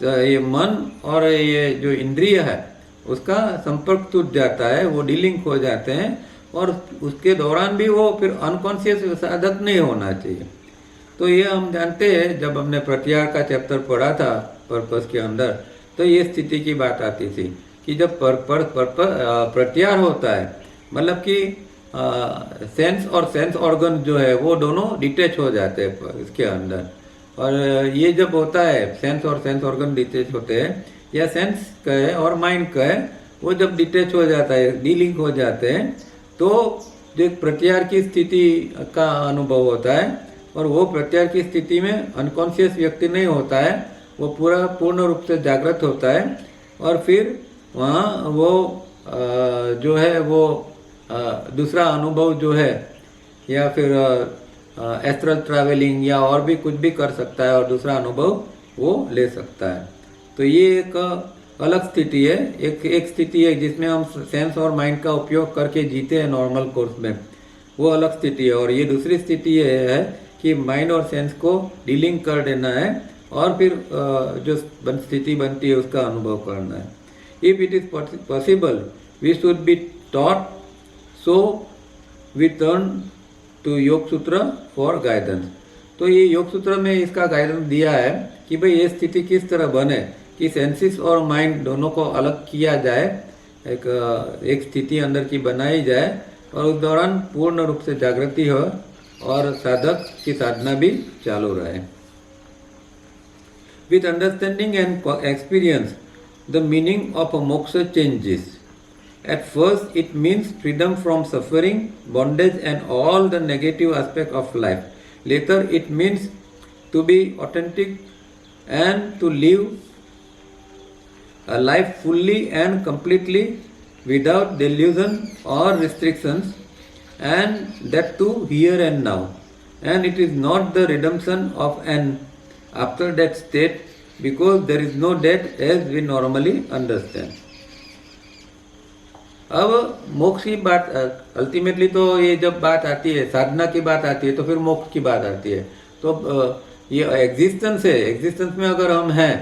ये मन और ये जो इंद्रिय है उसका संपर्क टूट जाता है, वो डीलिंक हो जाते हैं और उसके दौरान भी वो फिर अनकॉन्शियस साधक नहीं होना चाहिए। तो ये हम जानते हैं, जब हमने प्रत्याहार का चैप्टर पढ़ा था पर्पस के अंदर, तो ये स्थिति की बात आती थी कि जब प्रत्याहार होता है, मतलब कि सेंस और सेंस ऑर्गन जो है वो दोनों डिटेच हो जाते हैं इसके अंदर। और ये जब होता है सेंस और सेंस ऑर्गन डिटेच होते हैं, या सेंस का है और माइंड का है, वो जब डिटेच हो जाता है, डीलिंक हो जाते हैं, तो जो प्रत्याहार की स्थिति का अनुभव होता है। और वो प्रत्याहार की स्थिति में अनकॉन्शियस व्यक्ति नहीं होता है, वो पूर्ण रूप से जागृत होता है। और फिर वहाँ वो जो है वो दूसरा अनुभव जो है, या फिर एस्ट्रल ट्रैवलिंग या और भी कुछ भी कर सकता है और दूसरा अनुभव वो ले सकता है। तो ये एक अलग स्थिति है। एक स्थिति है जिसमें हम सेंस और माइंड का उपयोग करके जीते हैं नॉर्मल कोर्स में, वो अलग स्थिति है। और ये दूसरी स्थिति ये है कि माइंड और सेंस को डीलिंग कर देना है और फिर जो स्थिति बनती है उसका अनुभव करना है। If it is possible we should be taught, so we turn to Yoga Sutra for guidance. तो ये योग सूत्र में इसका गाइडेंस दिया है कि भाई ये स्थिति किस तरह बने कि सेंसिस और माइंड दोनों को अलग किया जाए, एक स्थिति अंदर की बनाई जाए और उस दौरान पूर्ण रूप से जागृति हो और साधक की साधना भी चालू रहे। With understanding and experience the meaning of a मोक्ष changes. At first, it means freedom from suffering, bondage, and all the negative aspects of life. Later, it means to be authentic and to live a life fully and completely without delusion or restrictions, and that too here and now. And it is not the redemption of an after death state, because there is no death as we normally understand. अब मोक्ष की बात ultimately तो ये जब बात आती है, साधना की बात आती है, तो फिर मोक्ष की बात आती है। तो ये एग्जिस्टेंस है, एग्जिस्टेंस में अगर हम हैं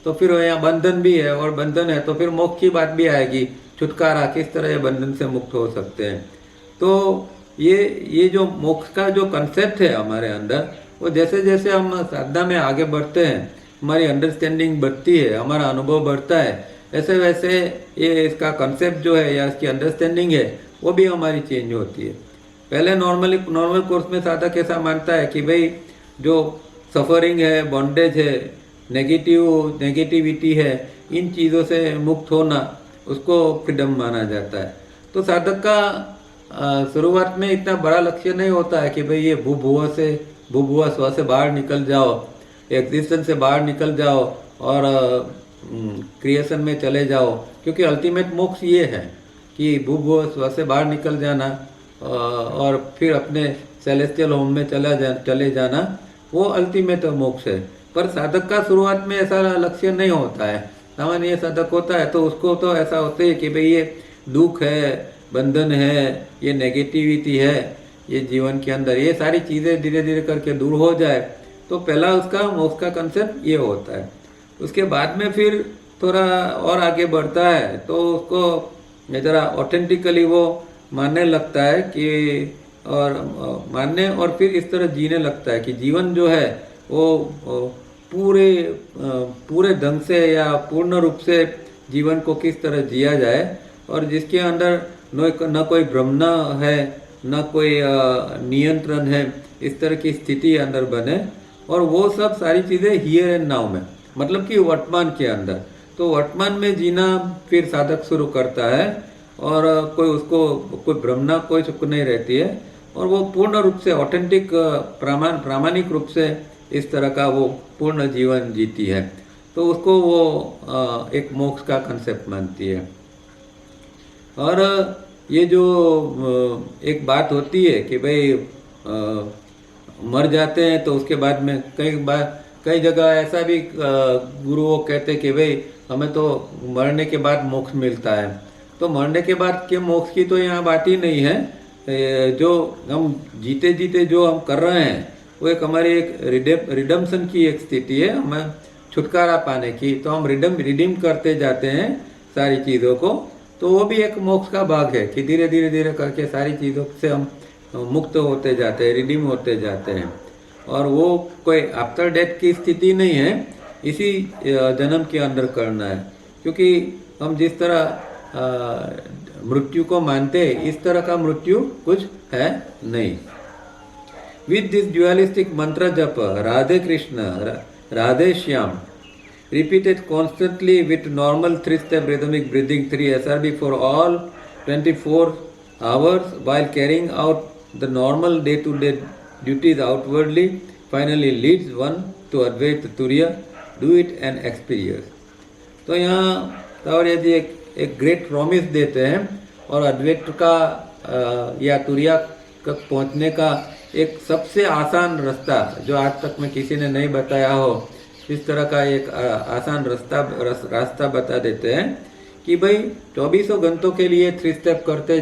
तो फिर यहाँ बंधन भी है, और बंधन है तो फिर मोक्ष की बात भी आएगी, छुटकारा, किस तरह ये बंधन से मुक्त हो सकते हैं। तो ये जो मोक्ष का जो कंसेप्ट है हमारे अंदर, वो जैसे जैसे हम साधना में आगे बढ़ते हैं, हमारी अंडरस्टैंडिंग बढ़ती है, हमारा अनुभव बढ़ता है, ऐसे वैसे ये इसका कंसेप्ट जो है या इसकी अंडरस्टैंडिंग है वो भी हमारी चेंज होती है। पहले नॉर्मल कोर्स में साधक ऐसा मानता है कि भाई जो सफरिंग है, बॉन्डेज है, नेगेटिविटी है, इन चीज़ों से मुक्त होना उसको फ्रीडम माना जाता है। तो साधक का शुरुआत में इतना बड़ा लक्ष्य नहीं होता है कि भाई ये भूभुआ स्व से बाहर निकल जाओ, एग्जिस्टेंस से बाहर निकल जाओ और क्रिएशन में चले जाओ, क्योंकि अल्टीमेट मोक्ष ये है कि भूभुव स्व से बाहर निकल जाना और फिर अपने सेलेस्टियल होम में चले जाना, वो अल्टीमेट मोक्ष है। पर साधक का शुरुआत में ऐसा लक्ष्य नहीं होता है। सामान्य साधक होता है तो उसको तो ऐसा होता है कि भाई ये दुख है, बंधन है, ये नेगेटिविटी है, ये जीवन के अंदर ये सारी चीज़ें धीरे धीरे करके दूर हो जाए, तो पहला उसका मोक्ष का कंसेप्ट ये होता है। उसके बाद में फिर थोड़ा और आगे बढ़ता है तो उसको ज़रा ऑथेंटिकली वो मानने लगता है कि मानने और फिर इस तरह जीने लगता है कि जीवन जो है वो पूरे ढंग से या पूर्ण रूप से जीवन को किस तरह जिया जाए, और जिसके अंदर न कोई भ्रम है, न कोई नियंत्रण है, इस तरह की स्थिति अंदर बने। और वो सब सारी चीज़ें हियर एंड नाउ में, मतलब कि वर्तमान के अंदर, तो वर्तमान में जीना फिर साधक शुरू करता है और कोई भ्रमना कोई चुप नहीं रहती है। और वो पूर्ण रूप से ऑथेंटिक प्रामाणिक रूप से इस तरह का वो पूर्ण जीवन जीती है, तो उसको वो एक मोक्ष का कंसेप्ट मानती है। और ये जो एक बात होती है कि भाई मर जाते हैं तो उसके बाद में कई जगह ऐसा भी गुरुओं कहते हैं कि भाई हमें तो मरने के बाद मोक्ष मिलता है। तो मरने के बाद के मोक्ष की तो यहाँ बात ही नहीं है। जो हम जीते जीते जो हम कर रहे हैं वो एक हमारी एक रिडम्पशन की एक स्थिति है, हमें छुटकारा पाने की। तो हम रिडीम करते जाते हैं सारी चीज़ों को, तो वो भी एक मोक्ष का भाग है कि धीरे धीरे धीरे करके सारी चीज़ों से हम मुक्त होते जाते हैं, रिडीम होते जाते हैं। और वो कोई आफ्टर डेथ की स्थिति नहीं है, इसी जन्म के अंदर करना है। क्योंकि हम जिस तरह मृत्यु को मानते हैं इस तरह का मृत्यु कुछ है नहीं। विद दिस ड्यूअलिस्टिक मंत्र जप Radhe Krishna Radhe Shyam repeated constantly with normal 3-step rhythmic breathing 3 SRB for all 24 hours while carrying out the normal day-to-day duties outwardly finally leads one to Advaita Turiya. Do it and experience. तो यहाँ तावड़िया जी एक great promise देते हैं और अद्वैत का या तुरिया तक पहुँचने का एक सबसे आसान रास्ता जो आज तक में किसी ने नहीं बताया हो, इस तरह का एक आसान रास्ता बता देते हैं कि भाई 24 घंटों के लिए 3 स्टेप करते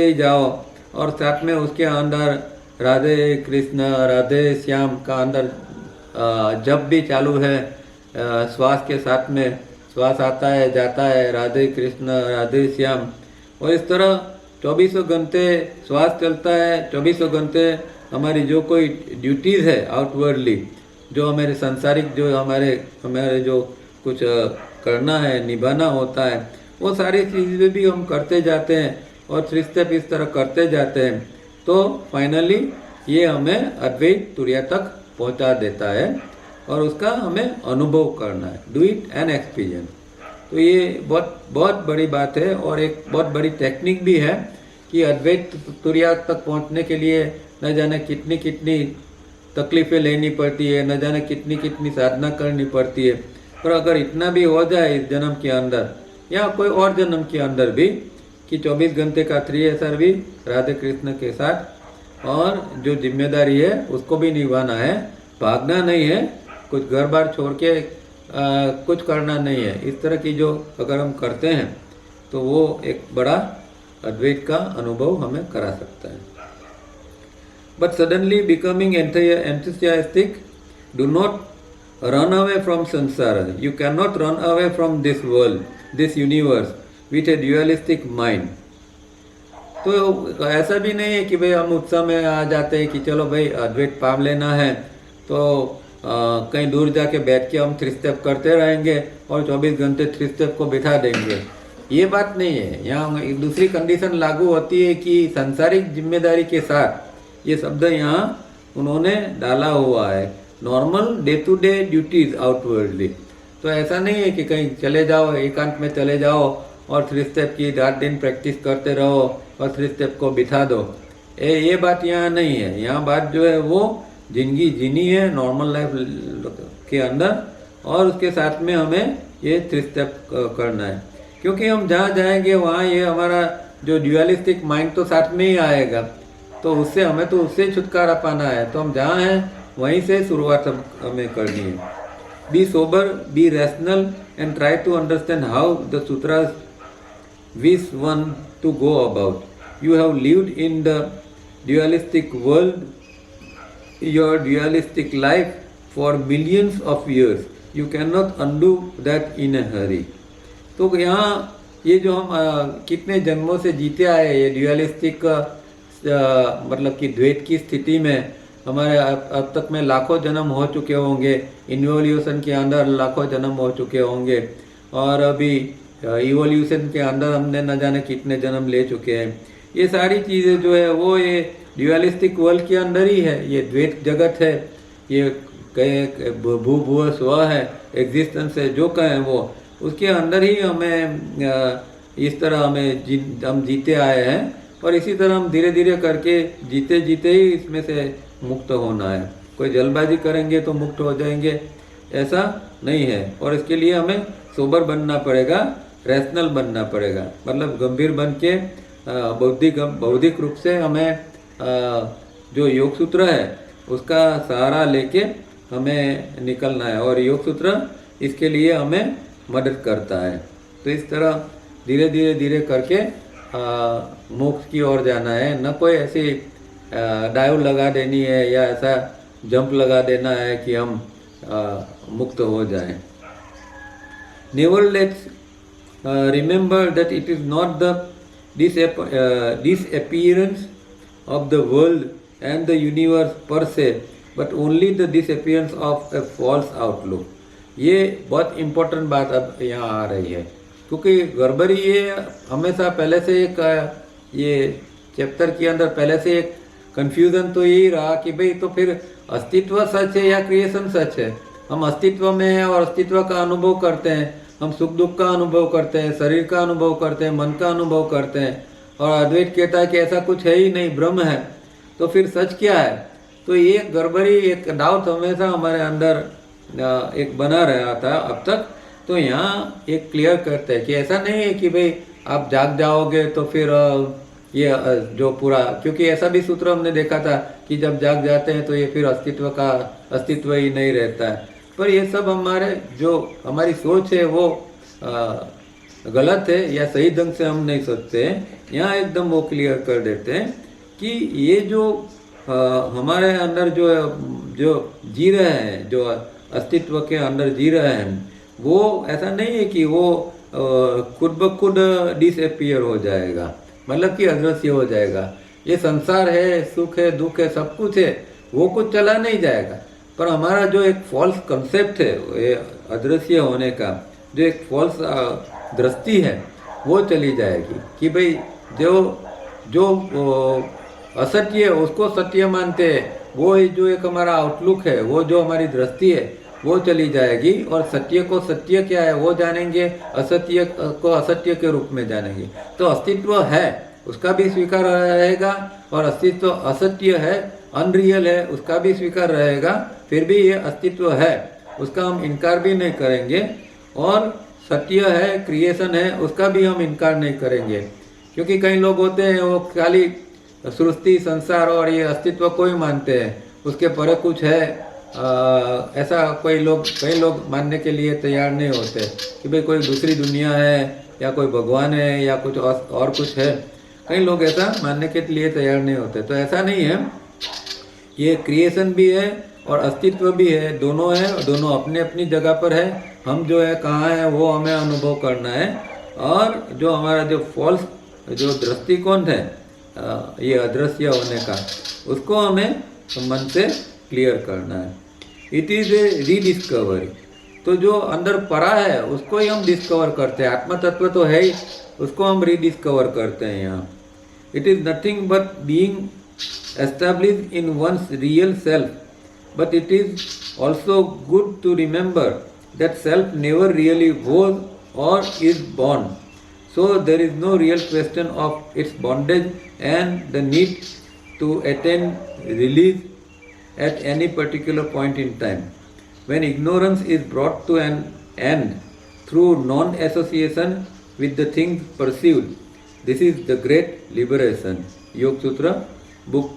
ही जाओ और साथ में उसके अंदर राधे कृष्ण राधे श्याम का अंदर जब भी चालू है, श्वास के साथ में श्वास आता है जाता है, राधे कृष्ण राधे श्याम। और इस तरह 24 घंटे श्वास चलता है, 24 घंटे हमारी जो कोई ड्यूटीज़ है आउटवर्डली, जो हमारे सांसारिक जो हमारे जो कुछ करना है निभाना होता है, वो सारी चीज़ें भी हम करते जाते हैं और 3 स्टेप इस तरह करते जाते हैं। तो फाइनली ये हमें अद्वैत तुरिया तक पहुंचा देता है और उसका हमें अनुभव करना है। Do it and experience. तो ये बहुत बड़ी बात है और एक बहुत बड़ी टेक्निक भी है कि अद्वैत तुरिया तक पहुंचने के लिए न जाने कितनी तकलीफ़ें लेनी पड़ती है, न जाने कितनी साधना करनी पड़ती है। पर अगर इतना भी हो जाए इस जन्म के अंदर या कोई और जन्म के अंदर भी कि 24 घंटे का 3 SRV राधे कृष्ण के साथ, और जो जिम्मेदारी है उसको भी निभाना है, भागना नहीं है, कुछ घर बार छोड़ के कुछ करना नहीं है। इस तरह की जो अगर हम करते हैं तो वो एक बड़ा अद्वैत का अनुभव हमें करा सकता है। But suddenly becoming enthusiastic, do not run away from samsara. You cannot run away from this world, this universe with a dualistic mind. तो ऐसा भी नहीं है कि भाई हम उत्साह में आ जाते हैं कि चलो भाई अद्वैत पाम लेना है तो कहीं दूर जाके बैठ के हम 3 स्टेप करते रहेंगे और 24 घंटे 3 स्टेप को बिठा देंगे। ये बात नहीं है। यहाँ एक दूसरी कंडीशन लागू होती है कि सांसारिक जिम्मेदारी के साथ ये शब्द यहाँ उन्होंने डाला हुआ है, normal day to day duties outwardly. तो ऐसा नहीं है कि कहीं चले जाओ, एकांत में चले जाओ और 3 स्टेप की रात दिन प्रैक्टिस करते रहो और 3 स्टेप को बिठा दो। ये बात यहाँ नहीं है। यहाँ बात जो है वो जिंदगी जीनी है नॉर्मल लाइफ के अंदर और उसके साथ में हमें ये 3 स्टेप करना है। क्योंकि हम जहाँ जाएंगे वहाँ ये हमारा जो ड्यूअलिस्टिक माइंड तो साथ में ही आएगा, तो उससे हमें तो उससे छुटकारा पाना है। तो हम जहाँ हैं वहीं से शुरुआत हमें करनी है। Be sober, be rational and try to understand how the sutras wish one to go about. You have lived in the dualistic world, your dualistic life for millions of years. You cannot undo that in a hurry. तो यहाँ ये जो हम कितने जन्मों से जीते आए ये ड्यूअलिस्टिक मतलब कि द्वैत की स्थिति में हमारे अब तक में लाखों जन्म हो चुके होंगे, इन्वोल्यूशन के अंदर लाखों जन्म हो चुके होंगे और अभी इवोल्यूशन के अंदर हमने न जाने कितने जन्म ले चुके हैं। ये सारी चीज़ें जो है वो ये ड्यूअलिस्टिक वर्ल्ड के अंदर ही है, ये द्वैत जगत है, ये कहे भू भुव स्व है, एग्जिस्टेंस है, जो कहें वो उसके अंदर ही हमें इस तरह हम जीते आए हैं और इसी तरह हम धीरे धीरे करके जीते जीते ही इसमें से मुक्त होना है। कोई जल्दबाजी करेंगे तो मुक्त हो जाएंगे, ऐसा नहीं है। और इसके लिए हमें सोबर बनना पड़ेगा, रैशनल बनना पड़ेगा, मतलब गंभीर बन के बौद्धिक रूप से हमें जो योग सूत्र है उसका सहारा लेके हमें निकलना है, और योग सूत्र इसके लिए हमें मदद करता है। तो इस तरह धीरे धीरे धीरे करके मोक्ष की ओर जाना है, न कोई ऐसी डाइव लगा देनी है या ऐसा जंप लगा देना है कि हम मुक्त हो जाएं। Nevertheless, remember that it is not the disappearance of the world and the universe per se, but only the disappearance of a false outlook. ये बहुत इम्पोर्टेंट बात अब यहाँ आ रही है, क्योंकि गड़बड़ी ये हमेशा पहले से एक ये चैप्टर के अंदर पहले से एक कंफ्यूजन तो यही रहा कि भाई तो फिर अस्तित्व सच है या क्रिएशन सच है। हम अस्तित्व में हैं और अस्तित्व का अनुभव करते हैं, हम सुख दुख का अनुभव करते हैं, शरीर का अनुभव करते हैं, मन का अनुभव करते हैं, और अद्वैत कहता है कि ऐसा कुछ है ही नहीं, ब्रह्म है। तो फिर सच क्या है? तो ये गड़बड़ी, एक डाउट हमेशा हमारे अंदर एक बना रहा था अब तक। तो यहाँ एक क्लियर करते हैं कि ऐसा नहीं है कि भाई आप जाग जाओगे तो फिर ये जो पूरा, क्योंकि ऐसा भी सूत्र हमने देखा था कि जब जाग जाते हैं तो ये फिर अस्तित्व ही नहीं रहता है। पर ये सब हमारी सोच है वो गलत है या सही ढंग से हम नहीं सोचते हैं। यहाँ एकदम वो क्लियर कर देते हैं कि ये जो हमारे अंदर जो जी रहे हैं, जो अस्तित्व के अंदर जी रहे हैं, वो ऐसा नहीं है कि वो खुद ब खुद डिसअपियर हो जाएगा, मतलब कि अदृश्य हो जाएगा। ये संसार है, सुख है, दुख है, सब कुछ है, वो कुछ चला नहीं जाएगा। पर हमारा जो एक फॉल्स कंसेप्ट है, ये अदृश्य होने का जो एक फॉल्स दृष्टि है, वो चली जाएगी कि भाई जो असत्य है उसको सत्य मानते हैं, वो जो एक हमारा आउटलुक है, वो जो हमारी दृष्टि है, वो चली जाएगी। और सत्य को सत्य क्या है वो जानेंगे, असत्य को असत्य के रूप में जानेंगे। तो अस्तित्व है उसका भी स्वीकार रहेगा, और अस्तित्व असत्य है, अनरियल है, उसका भी स्वीकार रहेगा। फिर भी ये अस्तित्व है, उसका हम इनकार भी नहीं करेंगे, और सत्य है, क्रिएशन है, उसका भी हम इनकार नहीं करेंगे। क्योंकि कई लोग होते हैं वो खाली सृष्टि, संसार और ये अस्तित्व को ही मानते हैं, उसके परे कुछ है ऐसा कई लोग मानने के लिए तैयार नहीं होते कि भाई कोई दूसरी दुनिया है या कोई भगवान है या कुछ और कुछ है। कई लोग ऐसा मानने के लिए तैयार नहीं होते। तो ऐसा नहीं है, ये क्रिएशन भी है और अस्तित्व भी है, दोनों है, दोनों अपनी अपनी जगह पर है। हम जो है कहाँ है वो हमें अनुभव करना है, और जो हमारा जो फॉल्स जो दृष्टिकोण है ये अदृश्य होने का, उसको हमें मन से क्लियर करना है। It is a rediscovery. तो जो अंदर पड़ा है उसको ही हम डिस्कवर करते हैं, आत्म तत्व तो है ही, उसको हम रीडिस्कवर करते हैं यहाँ। It is nothing but being established in one's real self, but it is also good to remember that self never really was or is born. So there is no real question of its bondage and the need to attain release at any particular point in time. When ignorance is brought to an end through non-association with the things perceived, this is the great liberation. Yoga Sutra, Book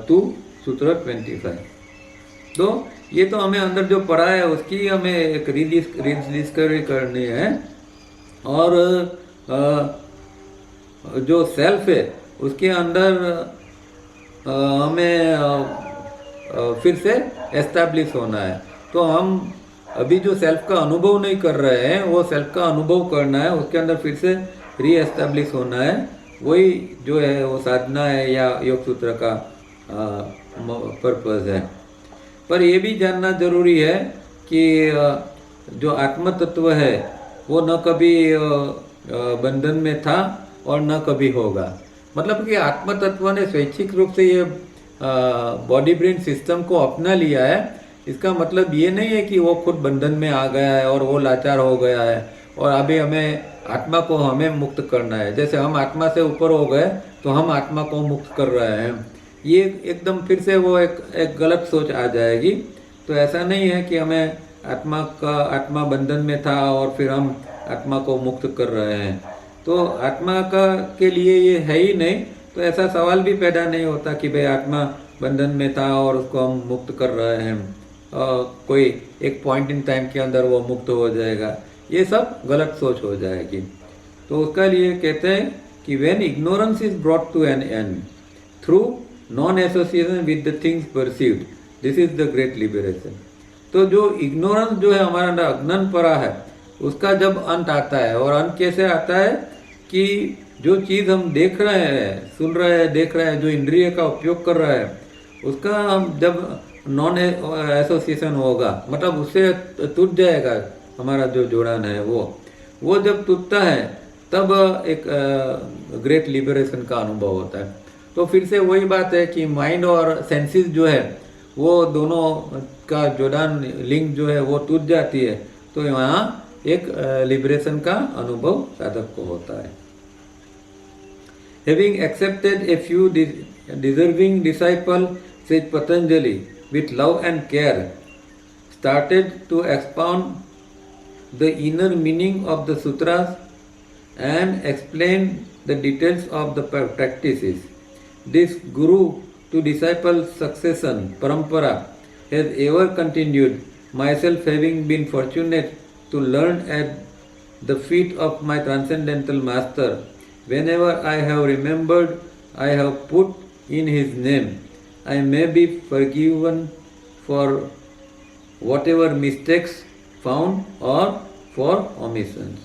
2, सूत्र 25। तो ये तो हमें अंदर जो पड़ा है उसकी हमें एक रीडिस्कवरी करनी है, और जो सेल्फ है उसके अंदर हमें फिर से एस्टैब्लिश होना है। तो हम अभी जो सेल्फ का अनुभव नहीं कर रहे हैं वो सेल्फ का अनुभव करना है, उसके अंदर फिर से री एस्टैब्लिश होना है। वही जो है वो साधना है या योग सूत्र का पर्पस है। पर ये भी जानना जरूरी है कि जो आत्म तत्व है वो न कभी बंधन में था और न कभी होगा। मतलब कि आत्म तत्व ने स्वैच्छिक रूप से ये बॉडी ब्रेन सिस्टम को अपना लिया है। इसका मतलब ये नहीं है कि वो खुद बंधन में आ गया है और वो लाचार हो गया है और अभी हमें आत्मा को हमें मुक्त करना है। जैसे हम आत्मा से ऊपर हो गए तो हम आत्मा को मुक्त कर रहे हैं, ये एकदम फिर से वो एक गलत सोच आ जाएगी। तो ऐसा नहीं है कि हमें आत्मा बंधन में था और फिर हम आत्मा को मुक्त कर रहे हैं। तो आत्मा का के लिए ये है ही नहीं, तो ऐसा सवाल भी पैदा नहीं होता कि भाई आत्मा बंधन में था और उसको हम मुक्त कर रहे हैं, कोई एक पॉइंट इन टाइम के अंदर वो मुक्त हो जाएगा। ये सब गलत सोच हो जाएगी। तो उसका लिए कहते हैं कि when ignorance is brought to an end through non association with the things perceived, this is the great liberation. तो जो इग्नोरेंस जो है हमारा अंदर अज्ञान पड़ा है, उसका जब अंत आता है, और अंत कैसे आता है कि जो चीज़ हम देख रहे हैं, सुन रहे हैं, देख रहे हैं, जो इंद्रिय का उपयोग कर रहे हैं, उसका हम जब नॉन एसोसिएशन होगा, मतलब उससे टूट जाएगा हमारा जो जोड़ान है, वो जब टूटता है तब एक ग्रेट लिबरेशन का अनुभव होता है। तो फिर से वही बात है कि माइंड और सेंसेस जो है वो दोनों का जोड़ान, लिंक जो है वो टूट जाती है, तो यहाँ एक लिबरेशन का अनुभव साधक को होता है। Having accepted a few deserving disciples, said Patanjali, with love and care, started to expound the inner meaning of the sutras and explain the details of the practices. This guru to disciple succession parampara has ever continued, myself having been fortunate to learn at the feet of my transcendental master. Whenever I have remembered, I have put in his name. I may be forgiven for whatever mistakes found or for omissions.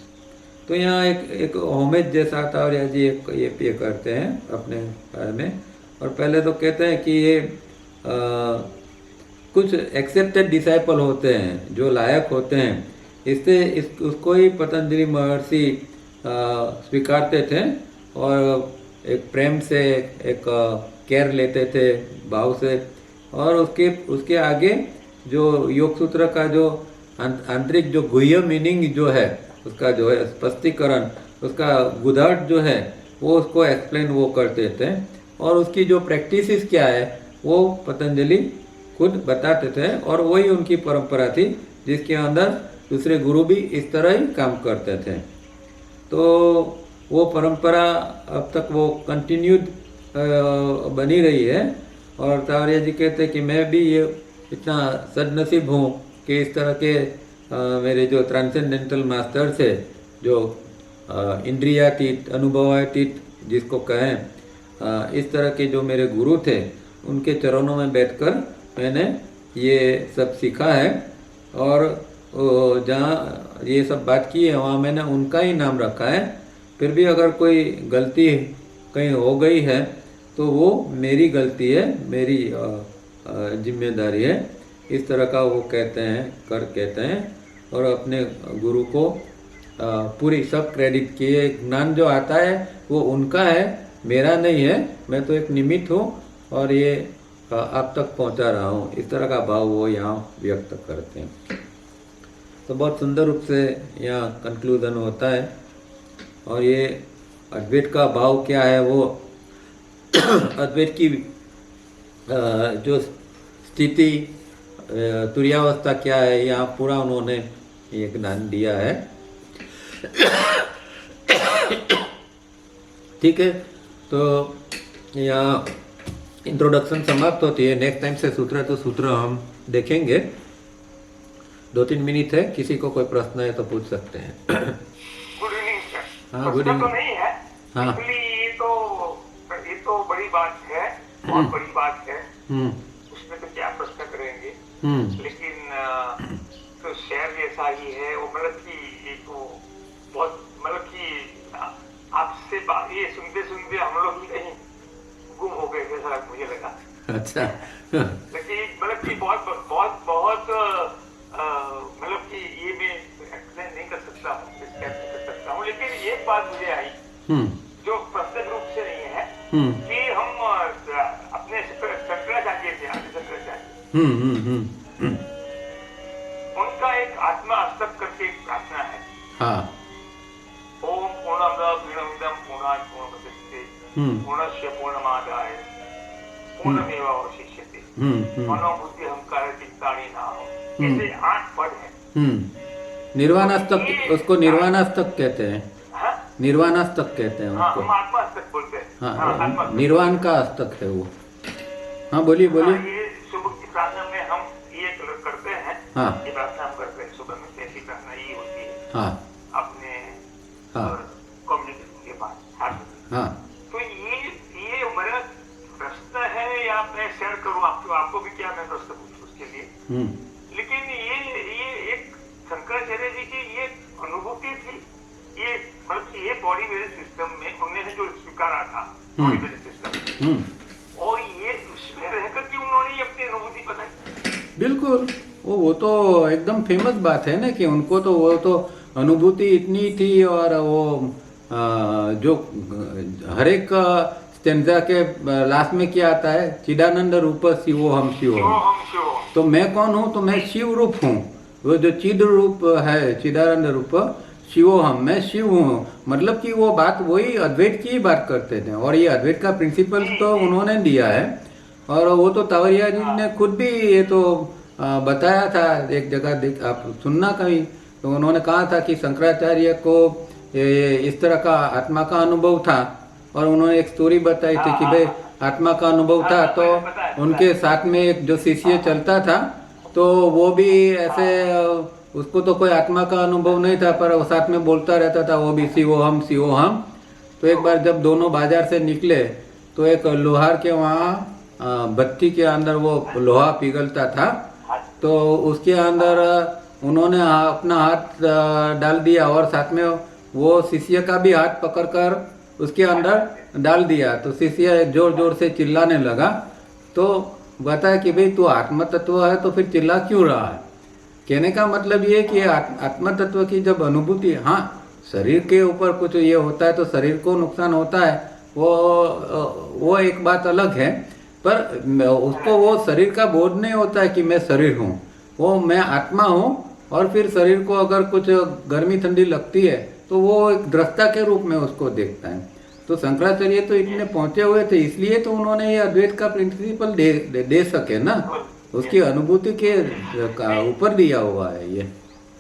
तो यहाँ एक homage जैसा तावरिया जी ये पे करते हैं अपने बारे में। और पहले तो कहते हैं कि ये कुछ एक्सेप्टेड डिसाइपल होते हैं जो लायक होते हैं, इससे उसको ही पतंजलि महर्षि स्वीकारते थे और एक प्रेम से एक केयर लेते थे भाव से। और उसके आगे जो योग सूत्र का जो आंतरिक जो गुह्य मीनिंग जो है, उसका जो है स्पष्टीकरण, उसका गुदार्थ जो है वो उसको एक्सप्लेन वो करते थे। और उसकी जो प्रैक्टिसेस क्या है वो पतंजलि खुद बताते थे, और वही उनकी परंपरा थी जिसके अंदर दूसरे गुरु भी इस तरह ही काम करते थे। तो वो परंपरा अब तक वो कंटिन्यूड बनी रही है। और तावरिया जी कहते हैं कि मैं भी ये इतना सदनसीब हूँ कि इस तरह के मेरे जो ट्रांसेंडेंटल मास्टर्स है, जो इंद्रियातीत, अनुभवातीत जिसको कहें, इस तरह के जो मेरे गुरु थे, उनके चरणों में बैठकर मैंने ये सब सीखा है। और जहाँ ये सब बात की है वहाँ मैंने उनका ही नाम रखा है। फिर भी अगर कोई गलती कहीं हो गई है तो वो मेरी गलती है, मेरी जिम्मेदारी है, इस तरह का वो कहते हैं। और अपने गुरु को पूरी सब क्रेडिट किए। ज्ञान जो आता है वो उनका है, मेरा नहीं है, मैं तो एक निमित्त हूँ और ये आप तक पहुँचा रहा हूँ, इस तरह का भाव वो यहाँ व्यक्त करते हैं। तो बहुत सुंदर रूप से यहाँ कंक्लूजन होता है। और ये अद्वैत का भाव क्या है, वो अद्वैत की जो स्थिति, तुर्यावस्था क्या है, यहाँ पूरा उन्होंने ये ज्ञान दिया है। ठीक है, तो यहाँ इंट्रोडक्शन समाप्त होती है। नेक्स्ट टाइम से सूत्र हम देखेंगे। 2-3 मिनट है, किसी को कोई प्रश्न है तो पूछ सकते हैं। Good evening sir. हाँ, गुड इवनिंग। तो नहीं है, हाँ, ये तो बड़ी बात है, बहुत बड़ी बात है। उसमें तो क्या प्रश्न करेंगे, लेकिन तो शेयर जैसा ही है वो, मतलब कि ये तो बहुत, मतलब कि आपसे ये सुनते सुनते हम लोग ही कहीं गुम हो गए जैसा मुझे लगा। अच्छा। लेकिन मतलब कि बहुत मतलब कि ये मैं एक्सप्लेन नहीं कर सकता हूँ, लेकिन एक बात मुझे आई जो प्रत्यक्ष रूप से नहीं है कि हम अपने शंकराचार्य थे, आदि शंकराचार्य, उनका एक आत्मा हस्तक करके एक प्रार्थना है। हाँ। ओ पूर्णमुदच्यते हम्म पूर्णस्य पूर्णमादाय पूर्णमेवावशिष्यते मनोबुद्धि अहंकार चित्तानि नाम, ऐसे 8 पद हैं। निर्वाणास्तक, उसको निर्वाणास्तक कहते हैं। हाँ? निर्वाणास्तक कहते हैं हाँ, उसको। हम आत्मास्तक बोलते हैं। हाँ, आत्मास्तक। निर्वाण का अस्तक है वो। हाँ बोलिए बोलिए। हाँ, ये सुबह की प्रार्थना में हम ये करते हैं। हाँ। ये प्रार्थना हम करते हैं सुबह में, ऐसी प्रार्थना ये होती है हाँ अपने हाँ कम्युनिकेशन के बाद। हाँ तो ये मेरा प्रश्न है, या मैं शेयर करूं आपको भी, क्या मैं प्रश्न पूछूं उसके लिए। लेकिन ये एक शंकराचार्य जी की ये अनुभूति थी, ये मतलब ये बॉडी वेल सिस्टम में उन्होंने जो स्वीकारा था, बॉडी वेल सिस्टम, और ये उसमें रहकर के उन्होंने अपनी अनुभूति बताई। बिल्कुल, वो तो एकदम फेमस बात है ना कि उनको तो वो तो अनुभूति इतनी थी, और वो जो हर एक स्टेंजा के लास्ट में क्या आता है, चिदानंद रूप शिवोहम शिवोहम। तो मैं कौन हूँ, तो मैं शिव रूप हूँ। वो जो चिद रूप है, चिदानंद रूप शिवोहम, मैं शिव हूँ। मतलब कि वो बात वही अद्वैत की ही बात करते थे, और ये अद्वैत का प्रिंसिपल तो उन्होंने दिया है। और वो तो तावरिया जी ने खुद भी ये तो बताया था एक जगह, आप सुनना कहीं, तो उन्होंने कहा था कि शंकराचार्य को इस तरह का आत्मा का अनुभव था, और उन्होंने एक स्टोरी बताई थी कि भाई आत्मा का अनुभव था, तो उनके साथ में एक जो शिष्य चलता था, तो वो भी ऐसे, उसको तो कोई आत्मा का अनुभव नहीं था, पर वो साथ में बोलता रहता था, वो भी शिवोहम शिवोहम। तो एक बार जब दोनों बाजार से निकले, तो एक लोहार के वहाँ बत्ती के अंदर वो लोहा पिघलता था, तो उसके अंदर उन्होंने अपना हाथ डाल दिया, और साथ में वो शिष्य का भी हाथ पकड़कर उसके अंदर डाल दिया। तो शिष्य जोर जोर से चिल्लाने लगा। तो बताया कि भाई तू आत्म तत्व है, तो फिर चिल्ला क्यों रहा है। कहने का मतलब ये कि आत्म तत्व की जब अनुभूति, हाँ शरीर के ऊपर कुछ ये होता है तो शरीर को नुकसान होता है, वो एक बात अलग है, पर उसको वो शरीर का बोध नहीं होता है कि मैं शरीर हूँ, वो मैं आत्मा हूँ। और फिर शरीर को अगर कुछ गर्मी ठंडी लगती है, तो वो एक दृष्टा के रूप में उसको देखता है। तो शंकराचार्य तो इतने पहुंचे हुए थे, इसलिए तो उन्होंने ये अद्वैत का प्रिंसिपल दे सके ना, उसकी अनुभूति के ऊपर दिया हुआ है ये।